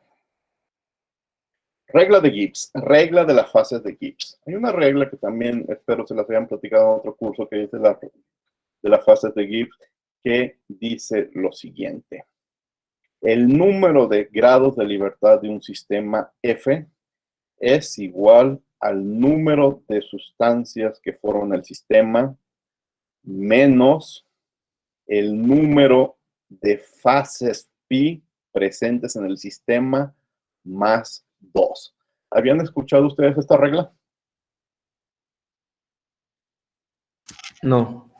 Regla de Gibbs, regla de las fases de Gibbs. Hay una regla que también espero se las hayan platicado en otro curso que dice de las fases de Gibbs, que dice lo siguiente. El número de grados de libertad de un sistema F es igual al número de sustancias que forman el sistema menos el número de fases pi presentes en el sistema más 2. ¿Habían escuchado ustedes esta regla? No.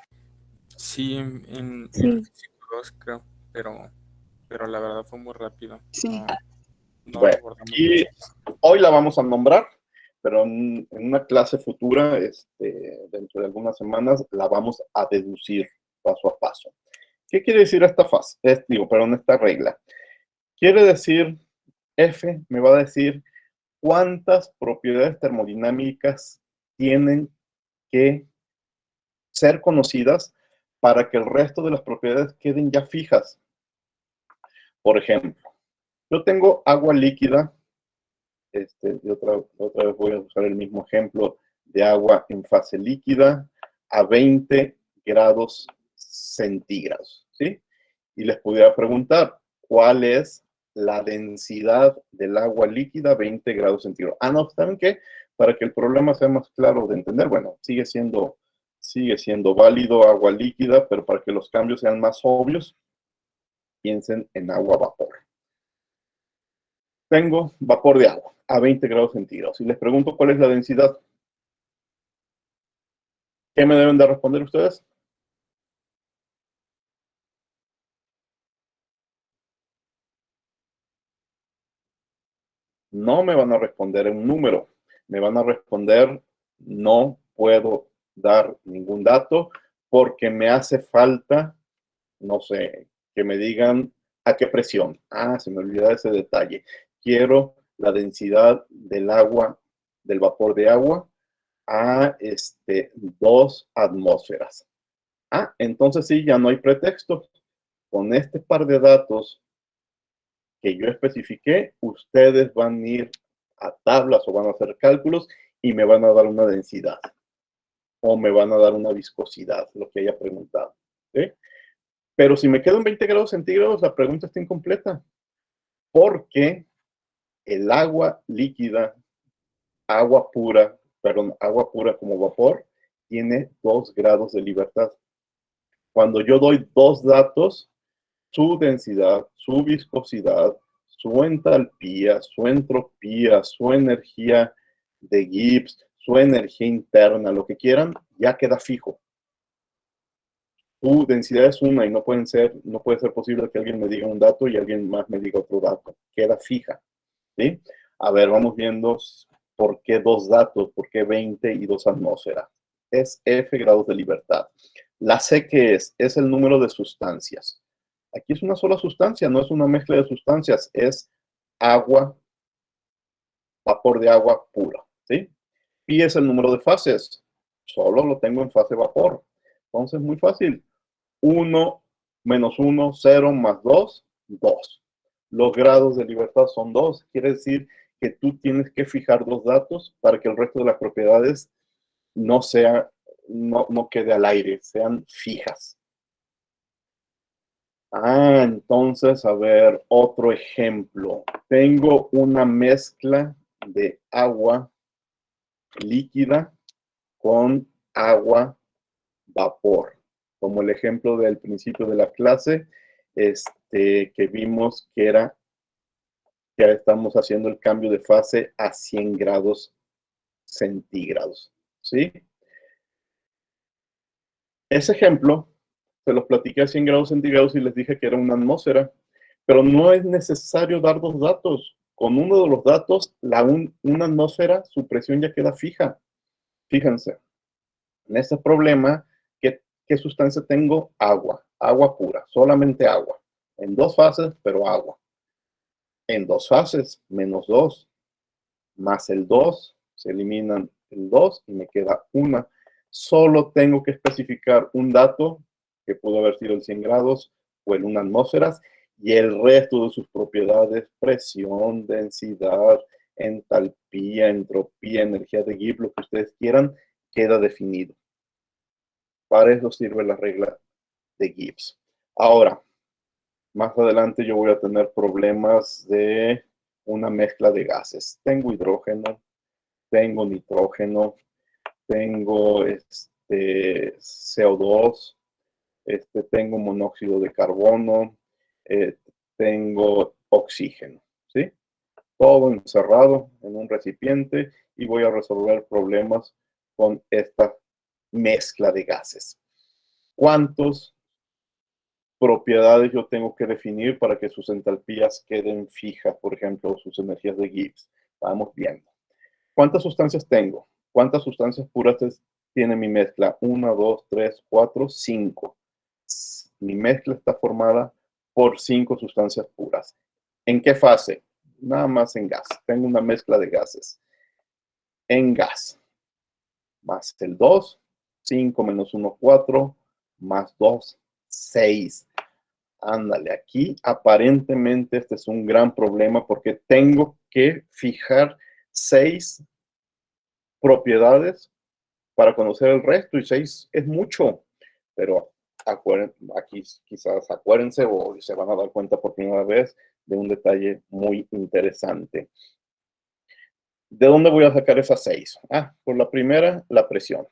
Sí, en Sí. físico 2 creo, pero la verdad fue muy rápido. Sí. No Bueno, lo abordamos y mucho. hoy la vamos a nombrar, pero en una clase futura, dentro de algunas semanas, la vamos a deducir paso a paso. ¿Qué quiere decir esta fase? Esta regla. Quiere decir, F me va a decir cuántas propiedades termodinámicas tienen que ser conocidas para que el resto de las propiedades queden ya fijas. Por ejemplo, Yo tengo agua líquida. Y otra vez voy a usar el mismo ejemplo de agua en fase líquida a 20 grados centígrados, ¿sí? Y les pudiera preguntar, ¿cuál es la densidad del agua líquida a 20 grados centígrados? Ah, no, ¿saben qué? Para que el problema sea más claro de entender, bueno, sigue siendo válido agua líquida, pero para que los cambios sean más obvios, piensen en agua vapor. Tengo vapor de agua a 20 grados centígrados. Y les pregunto cuál es la densidad. ¿Qué me deben de responder ustedes? No me van a responder un número. Me van a responder, no puedo dar ningún dato porque me hace falta, no sé, que me digan a qué presión. Ah, se me olvidó ese detalle. Quiero la densidad del agua, del vapor de agua, a 2 atmósferas. Ah, entonces sí, ya no hay pretexto. Con este par de datos que yo especifiqué, ustedes van a ir a tablas o van a hacer cálculos y me van a dar una densidad o me van a dar una viscosidad, lo que haya preguntado. ¿Sí? Pero si me quedo en 20 grados centígrados, la pregunta está incompleta. Porque el agua líquida, agua pura como vapor, tiene 2 grados de libertad. Cuando yo doy dos datos, su densidad, su viscosidad, su entalpía, su entropía, su energía de Gibbs, su energía interna, lo que quieran, ya queda fijo. Su densidad es una y no puede ser posible que alguien me diga un dato y alguien más me diga otro dato. Queda fija. ¿Sí? A ver, vamos viendo por qué dos datos, por qué 20 y 2 atmósferas. Es F grados de libertad. La C, ¿qué es? Es el número de sustancias. Aquí es una sola sustancia, no es una mezcla de sustancias, es agua, vapor de agua pura, ¿sí? Y es el número de fases, solo lo tengo en fase vapor. Entonces, muy fácil. 1 menos 1, 0 más 2, 2. Los grados de libertad son 2. Quiere decir que tú tienes que fijar dos datos para que el resto de las propiedades no quede al aire, sean fijas. Ah, entonces, a ver, otro ejemplo. Tengo una mezcla de agua líquida con agua vapor. Como el ejemplo del principio de la clase, que vimos que ya estamos haciendo el cambio de fase a 100 grados centígrados. ¿Sí? Ese ejemplo se los platiqué a 100 grados centígrados y les dije que era una atmósfera, pero no es necesario dar dos datos. Con uno de los datos, una atmósfera, su presión ya queda fija. Fíjense, en este problema, ¿qué sustancia tengo? Agua pura, solamente agua. En dos fases, pero agua. En dos fases, menos 2, más el 2, se eliminan el 2 y me queda una. Solo tengo que especificar un dato, que pudo haber sido el 100 grados o el 1 atmósferas, y el resto de sus propiedades, presión, densidad, entalpía, entropía, energía de Gibbs, lo que ustedes quieran, queda definido. Para eso sirve la regla de Gibbs. Ahora, más adelante yo voy a tener problemas de una mezcla de gases. Tengo hidrógeno, tengo nitrógeno, tengo CO2, tengo monóxido de carbono, tengo oxígeno, ¿sí? Todo encerrado en un recipiente y voy a resolver problemas con esta mezcla de gases. ¿Cuántas propiedades yo tengo que definir para que sus entalpías queden fijas, por ejemplo, sus energías de Gibbs? Vamos viendo. ¿Cuántas sustancias tengo? ¿Cuántas sustancias puras tiene mi mezcla? 1, 2, 3, 4, 5. Mi mezcla está formada por 5 sustancias puras. ¿En qué fase? Nada más en gas. Tengo una mezcla de gases. En gas. Más el 2, 5 menos 1, 4, más 2, 6. Ándale, aquí aparentemente este es un gran problema porque tengo que fijar 6 propiedades para conocer el resto, y 6 es mucho, pero aquí quizás acuérdense o se van a dar cuenta por primera vez de un detalle muy interesante. ¿De dónde voy a sacar esas 6? Por la primera, la presión.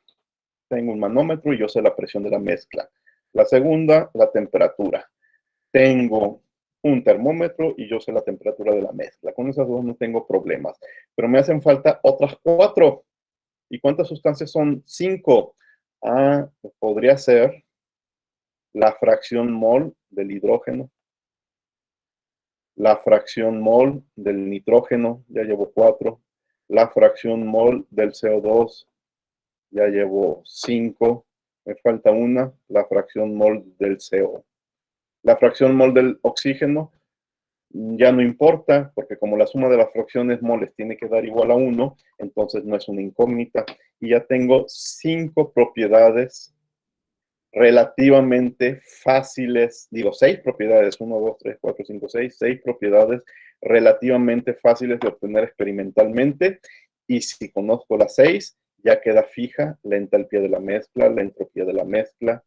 Tengo un manómetro y yo sé la presión de la mezcla. La segunda, la temperatura. Tengo un termómetro y yo sé la temperatura de la mezcla. Con esas dos no tengo problemas, pero me hacen falta otras 4. ¿Y cuántas sustancias son? 5. Podría ser la fracción mol del hidrógeno, la fracción mol del nitrógeno, ya llevo 4, la fracción mol del CO2, ya llevo 5, me falta una, la fracción mol del CO. La fracción mol del oxígeno ya no importa, porque como la suma de las fracciones moles tiene que dar igual a 1, entonces no es una incógnita. Y ya tengo 5 propiedades relativamente fáciles, digo 6 propiedades, 1, 2, 3, 4, 5, 6, 6 propiedades relativamente fáciles de obtener experimentalmente, y si conozco las 6, ya queda fija la entalpía de la mezcla, la entropía de la mezcla,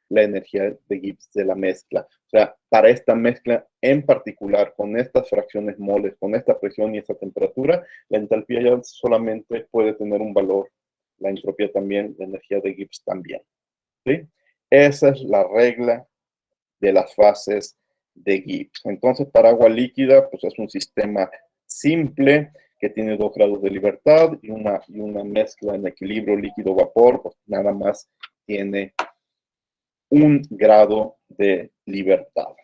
la energía de Gibbs de la mezcla. O sea, para esta mezcla en particular, con estas fracciones moles, con esta presión y esta temperatura, la entalpía ya solamente puede tener un valor, la entropía también, la energía de Gibbs también. ¿Sí? Esa es la regla de las fases de Gibbs. Entonces, para agua líquida, pues es un sistema simple que tiene 2 grados de libertad y una mezcla en equilibrio líquido-vapor, pues nada más tiene 1 grado de libertad.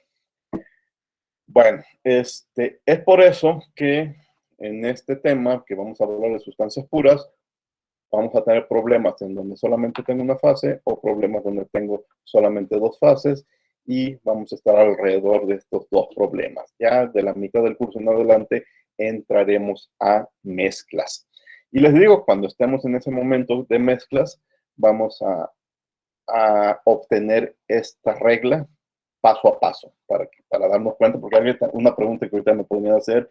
Bueno, es por eso que en este tema, que vamos a hablar de sustancias puras, vamos a tener problemas en donde solamente tengo una fase o problemas donde tengo solamente 2 fases, y vamos a estar alrededor de estos 2 problemas. Ya de la mitad del curso en adelante entraremos a mezclas. Y les digo, cuando estemos en ese momento de mezclas, vamos a obtener esta regla paso a paso para darnos cuenta, porque hay una pregunta que ahorita me podrían hacer: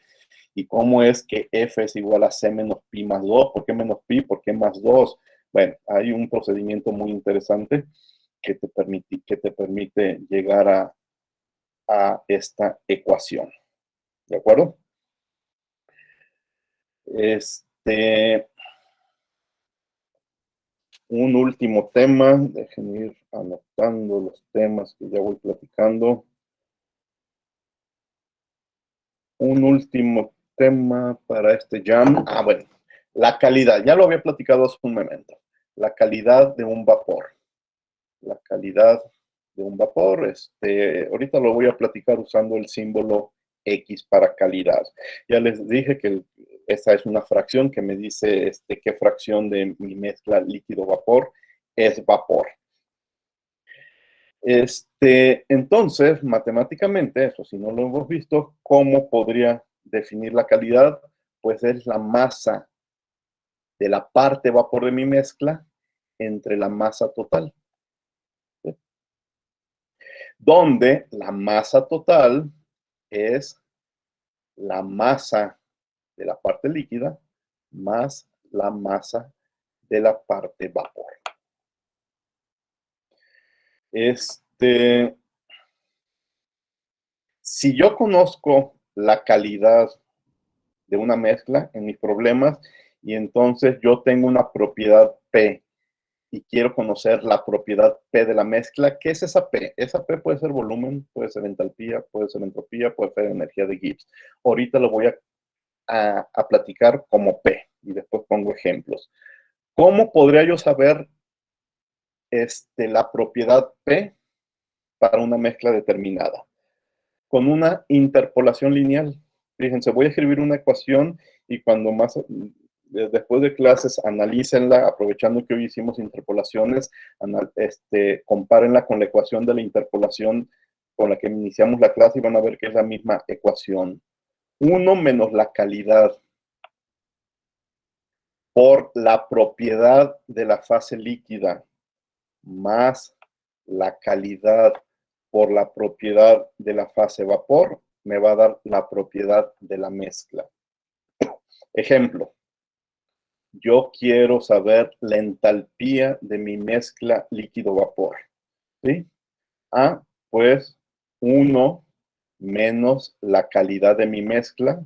¿y cómo es que F es igual a C menos pi más 2? ¿Por qué menos pi? ¿Por qué más 2? Bueno, hay un procedimiento muy interesante que te permite llegar a esta ecuación. ¿De acuerdo? Un último tema, déjenme ir anotando los temas que ya voy platicando. Un último tema para este jam. Bueno, la calidad. Ya lo había platicado hace un momento. La calidad de un vapor. La calidad de un vapor. Ahorita lo voy a platicar usando el símbolo X para calidad. Ya les dije que esa es una fracción que me dice qué fracción de mi mezcla líquido-vapor es vapor. Entonces, matemáticamente, eso si no lo hemos visto, ¿cómo podría definir la calidad? Pues es la masa de la parte vapor de mi mezcla entre la masa total. ¿Sí? Donde la masa total es la masa de la parte líquida más la masa de la parte vapor. Si yo conozco la calidad de una mezcla en mis problemas, y entonces yo tengo una propiedad P y quiero conocer la propiedad P de la mezcla, ¿qué es esa P? Esa P puede ser volumen, puede ser entalpía, puede ser entropía, puede ser energía de Gibbs. Ahorita lo voy a platicar como P y después pongo ejemplos. ¿Cómo podría yo saber la propiedad P para una mezcla determinada? Con una interpolación lineal. Fíjense, voy a escribir una ecuación y cuando después de clases, analícenla, aprovechando que hoy hicimos interpolaciones, compárenla con la ecuación de la interpolación con la que iniciamos la clase y van a ver que es la misma ecuación. 1 menos la calidad por la propiedad de la fase líquida más la calidad por la propiedad de la fase vapor, me va a dar la propiedad de la mezcla. Ejemplo, yo quiero saber la entalpía de mi mezcla líquido-vapor, ¿sí? Pues 1 menos la calidad de mi mezcla.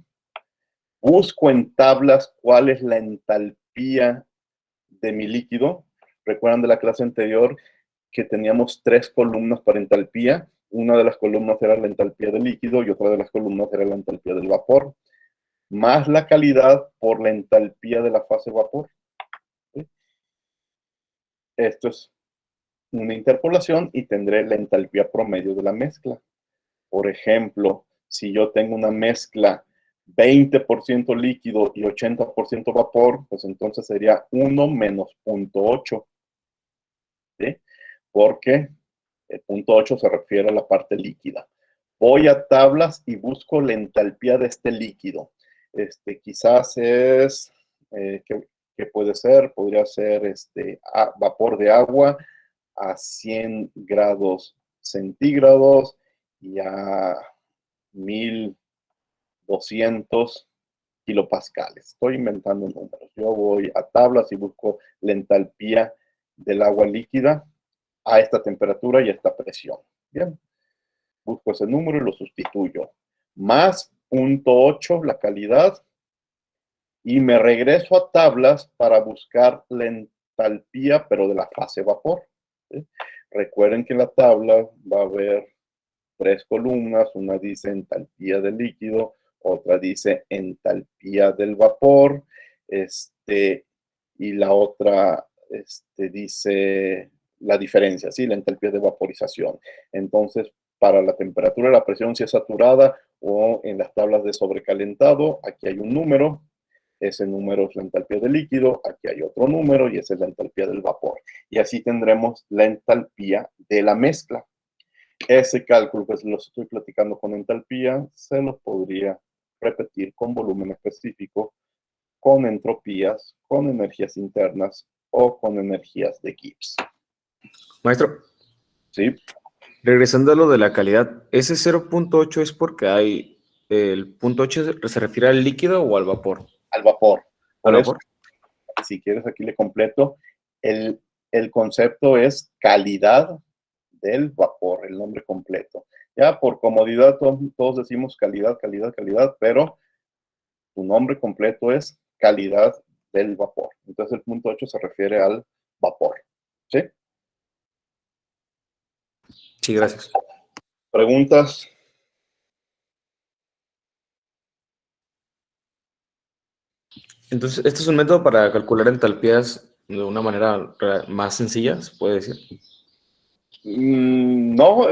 Busco en tablas cuál es la entalpía de mi líquido. Recuerdan de la clase anterior que teníamos 3 columnas para entalpía. Una de las columnas era la entalpía del líquido y otra de las columnas era la entalpía del vapor, más la calidad por la entalpía de la fase vapor. ¿Sí? Esto es una interpolación y tendré la entalpía promedio de la mezcla. Por ejemplo, si yo tengo una mezcla 20% líquido y 80% vapor, pues entonces sería 1 menos 0.8. ¿Sí? Porque el 0.8 se refiere a la parte líquida. Voy a tablas y busco la entalpía de este líquido. Quizás es, ¿qué puede ser? Podría ser vapor de agua a 100 grados centígrados y a 1200 kilopascales. Estoy inventando números. Yo voy a tablas y busco la entalpía del agua líquida a esta temperatura y a esta presión. Bien, busco ese número y lo sustituyo. Más 0.8 la calidad y me regreso a tablas para buscar la entalpía, pero de la fase vapor. ¿Sí? Recuerden que en la tabla va a haber 3 columnas. Una dice entalpía del líquido, otra dice entalpía del vapor, y la otra dice la diferencia, ¿sí? La entalpía de vaporización. Entonces, para la temperatura de la presión, si es saturada o en las tablas de sobrecalentado, aquí hay un número. Ese número es la entalpía del líquido, aquí hay otro número y esa es la entalpía del vapor. Y así tendremos la entalpía de la mezcla. Ese cálculo que los estoy platicando con entalpía, se los podría repetir con volumen específico, con entropías, con energías internas o con energías de Gibbs. Maestro, ¿Sí? regresando a lo de la calidad, ¿ese 0.8 es porque hay el 0.8 se refiere al líquido o al vapor? Al vapor. Por ¿Al eso, vapor? si quieres aquí le completo, el concepto es calidad del vapor, el nombre completo. Ya por comodidad todos decimos calidad, calidad, calidad, pero tu nombre completo es calidad del vapor. Entonces el 0.8 se refiere al vapor. ¿Sí? Sí, gracias. ¿Preguntas? Entonces, ¿este es un método para calcular entalpías de una manera más sencilla, se puede decir? No,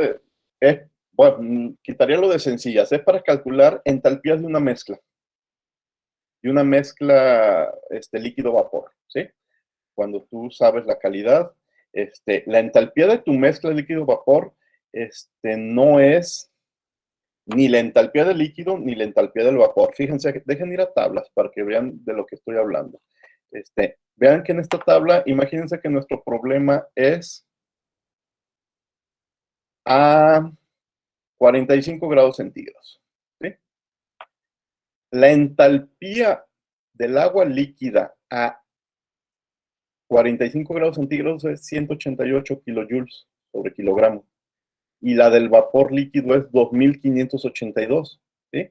bueno, quitaría lo de sencillas. Es para calcular entalpías de una mezcla. De una mezcla líquido-vapor, ¿sí? Cuando tú sabes la calidad, la entalpía de tu mezcla líquido-vapor, no es ni la entalpía del líquido ni la entalpía del vapor. Fíjense, dejen ir a tablas para que vean de lo que estoy hablando. Vean que en esta tabla, imagínense que nuestro problema es a 45 grados centígrados. ¿Sí? La entalpía del agua líquida a 45 grados centígrados es 188 kilojoules sobre kilogramo. Y la del vapor líquido es 2582. ¿Sí?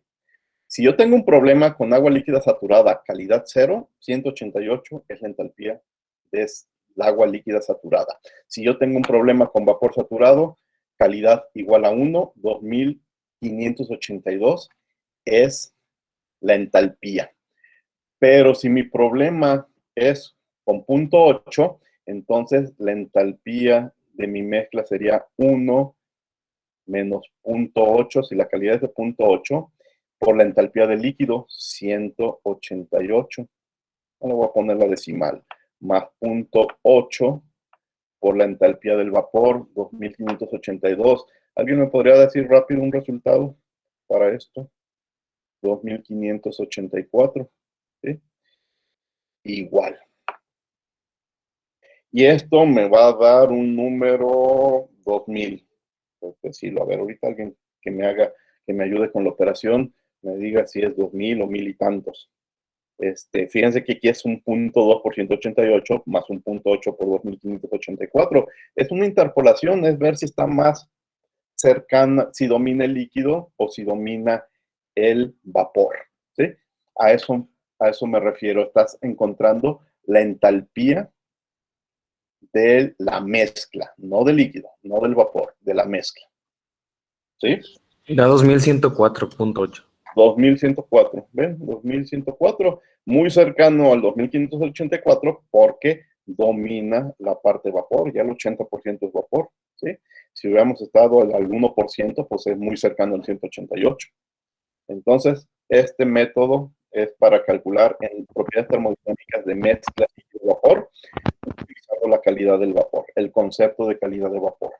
Si yo tengo un problema con agua líquida saturada, calidad 0, 188 es la entalpía de la agua líquida saturada. Si yo tengo un problema con vapor saturado, calidad igual a 1, 2582 es la entalpía. Pero si mi problema es con 0.8, entonces la entalpía de mi mezcla sería 1 menos 0.8, si la calidad es de 0.8, por la entalpía del líquido, 188. Ahora voy a poner la decimal, más 0.8 por la entalpía del vapor, 2582. ¿Alguien me podría decir rápido un resultado para esto? 2584. ¿Sí? Igual. Y esto me va a dar un número 2000. Pues decirlo, a ver, ahorita alguien que me ayude con la operación, me diga si es 2000 o 1000 y tantos. Fíjense que aquí es un 0.2 por 188 más un 0.8 por 2584. Es una interpolación, es ver si está más cercana, si domina el líquido o si domina el vapor, ¿sí? A eso me refiero. Estás encontrando la entalpía de la mezcla, no del líquido, no del vapor, de la mezcla, ¿sí? Da 2104.8. 2104, ¿ven? 2104, muy cercano al 2584 porque domina la parte vapor, ya el 80% es vapor, ¿sí? Si hubiéramos estado al 1%, pues es muy cercano al 188. Entonces, este método es para calcular en propiedades termodinámicas de mezcla y vapor, utilizando la calidad del vapor, el concepto de calidad de vapor.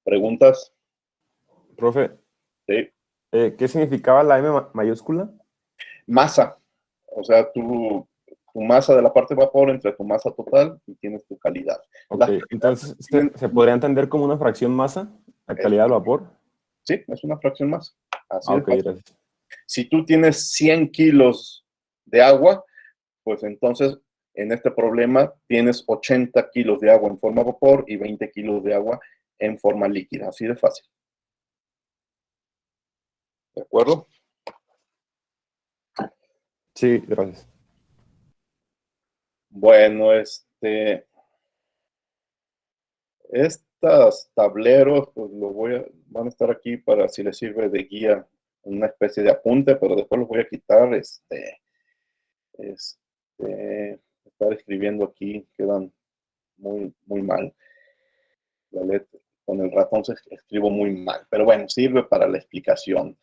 ¿Preguntas? Profe, Sí. ¿qué significaba la M mayúscula? Masa, o sea, tu masa de la parte vapor entre tu masa total y tienes tu calidad. Ok, entonces, ¿se podría entender como una fracción masa, la calidad del vapor? Sí, es una fracción masa. Así Ok, es. gracias. Si tú tienes 100 kilos de agua, pues entonces en este problema tienes 80 kilos de agua en forma vapor y 20 kilos de agua en forma líquida. Así de fácil. ¿De acuerdo? Sí, gracias. Bueno, estos tableros, pues van a estar aquí para si les sirve de guía, una especie de apunte, pero después los voy a quitar, estar escribiendo aquí quedan muy, muy mal. La letra, con el ratón se escribo muy mal, pero bueno, sirve para la explicación.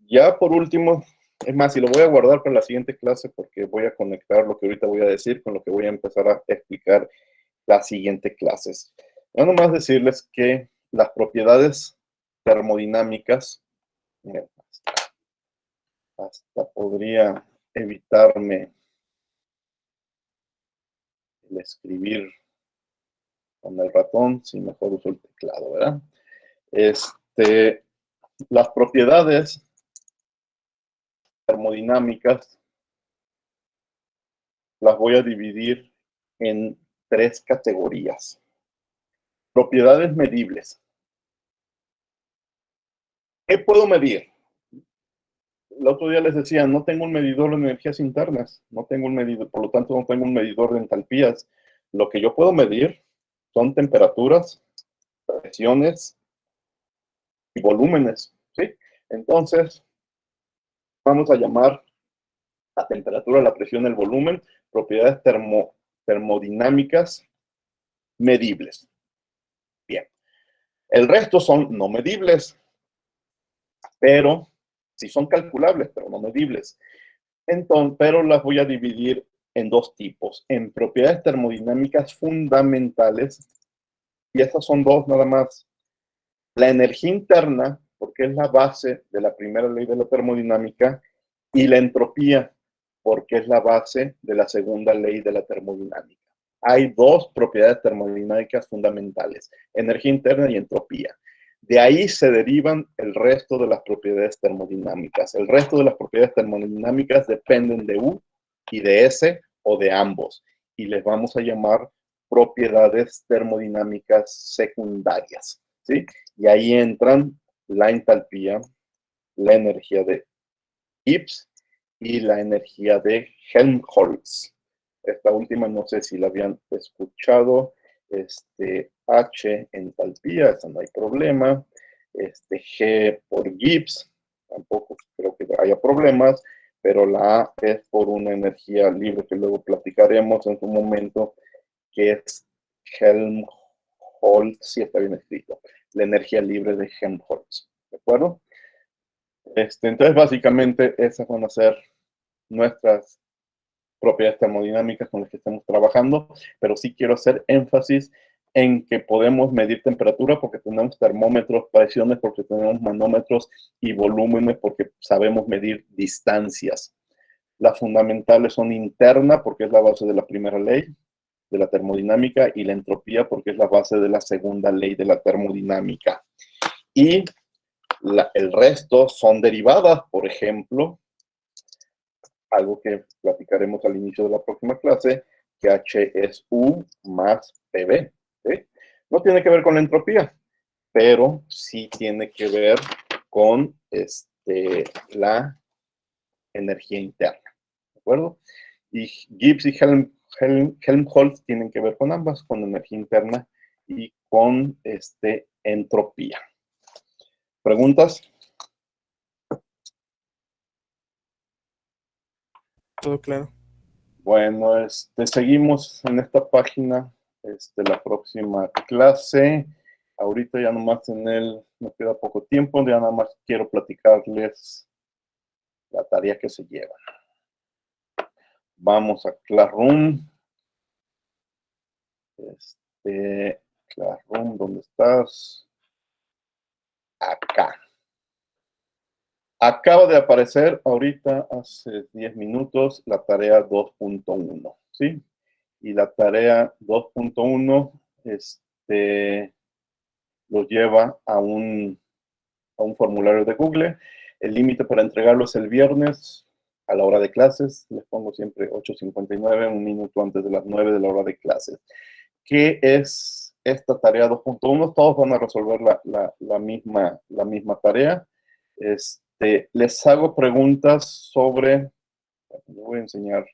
Ya por último, es más, y lo voy a guardar para la siguiente clase porque voy a conectar lo que ahorita voy a decir con lo que voy a empezar a explicar las siguientes clases. No nomás decirles que las propiedades termodinámicas, miren, hasta podría evitarme el escribir con el ratón, si mejor uso el teclado, ¿verdad? Las propiedades termodinámicas las voy a dividir en 3 categorías. Propiedades medibles. ¿Qué puedo medir? El otro día les decía, no tengo un medidor de energías internas, no tengo un medidor, por lo tanto no tengo un medidor de entalpías. Lo que yo puedo medir son temperaturas, presiones y volúmenes, ¿sí? Entonces, vamos a llamar la temperatura, la presión, el volumen, propiedades termodinámicas medibles. Bien. El resto son no medibles, pero sí son calculables, pero no medibles. Entonces, pero las voy a dividir en 2 tipos, en propiedades termodinámicas fundamentales, y estas son 2 nada más. La energía interna, porque es la base de la primera ley de la termodinámica, y la entropía, porque es la base de la segunda ley de la termodinámica. Hay 2 propiedades termodinámicas fundamentales, energía interna y entropía. De ahí se derivan el resto de las propiedades termodinámicas. El resto de las propiedades termodinámicas dependen de U y de S o de ambos. Y les vamos a llamar propiedades termodinámicas secundarias, ¿sí? Y ahí entran la entalpía, la energía de Gibbs y la energía de Helmholtz. Esta última no sé si la habían escuchado. H entalpía, esa no hay problema. G por Gibbs, tampoco creo que haya problemas, pero la A es por una energía libre que luego platicaremos en su momento, que es Helmholtz, si está bien escrito, la energía libre de Helmholtz, ¿de acuerdo? Entonces, básicamente, esas van a ser nuestras propiedades termodinámicas con las que estamos trabajando, pero sí quiero hacer énfasis en que podemos medir temperatura porque tenemos termómetros, presiones porque tenemos manómetros y volúmenes porque sabemos medir distancias. Las fundamentales son interna porque es la base de la primera ley, de la termodinámica y la entropía porque es la base de la segunda ley de la termodinámica. Y el resto son derivadas, por ejemplo, algo que platicaremos al inicio de la próxima clase, que H es U más PV. ¿Sí? No tiene que ver con la entropía, pero sí tiene que ver con la energía interna. ¿De acuerdo? Y Gibbs y Helmholtz tienen que ver con ambas, con energía interna y con entropía. ¿Preguntas? Todo claro. Bueno, seguimos en esta página la próxima clase. Ahorita ya nomás me queda poco tiempo, ya nada más quiero platicarles la tarea que se lleva. Vamos a Classroom. Classroom, ¿dónde estás? Acá. Acaba de aparecer ahorita, hace 10 minutos, la tarea 2.1, ¿sí? Y la tarea 2.1 lo lleva a un formulario de Google. El límite para entregarlo es el viernes a la hora de clases. Les pongo siempre 8:59, un minuto antes de las 9 de la hora de clases. ¿Qué es esta tarea 2.1? Todos van a resolver la misma tarea. Les hago preguntas sobre, les voy a enseñar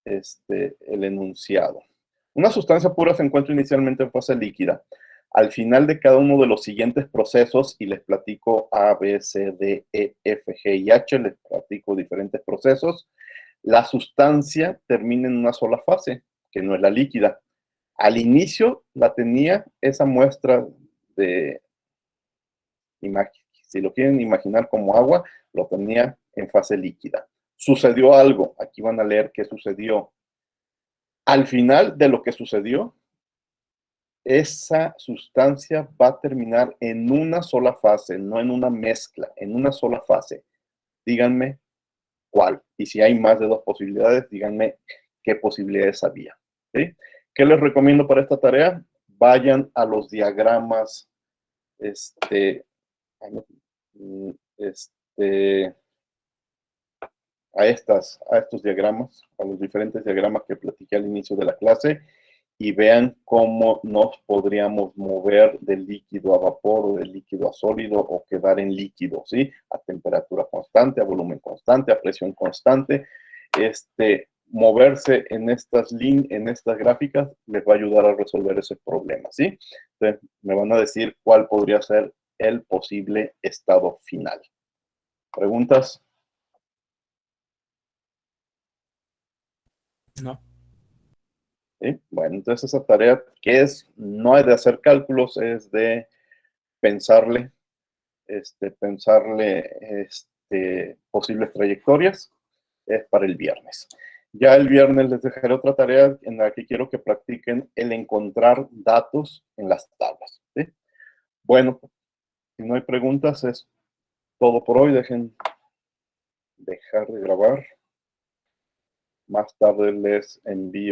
el enunciado. Una sustancia pura se encuentra inicialmente en fase líquida. Al final de cada uno de los siguientes procesos, y les platico A, B, C, D, E, F, G y H, les platico diferentes procesos, la sustancia termina en una sola fase, que no es la líquida. Al inicio la tenía esa muestra de, si lo quieren imaginar como agua, lo tenía en fase líquida. Sucedió algo, aquí van a leer qué sucedió. Al final de lo que sucedió, esa sustancia va a terminar en una sola fase, no en una mezcla, en una sola fase. Díganme cuál. Y si hay más de dos posibilidades, díganme qué posibilidades había. ¿Sí? ¿Qué les recomiendo para esta tarea? Vayan a los diagramas, a estos diagramas, a los diferentes diagramas que platiqué al inicio de la clase, y vean cómo nos podríamos mover del líquido a vapor o del líquido a sólido o quedar en líquido, ¿sí? A temperatura constante, a volumen constante, a presión constante. Moverse en estas gráficas les va a ayudar a resolver ese problema, ¿sí? Entonces, me van a decir cuál podría ser el posible estado final. ¿Preguntas? No. ¿Sí? Bueno, entonces esa tarea que no hay de hacer cálculos, es de pensarle posibles trayectorias, es para el viernes. Ya el viernes les dejaré otra tarea en la que quiero que practiquen el encontrar datos en las tablas. ¿Sí? Bueno, si no hay preguntas, es todo por hoy. Dejar de grabar. Más tarde les envío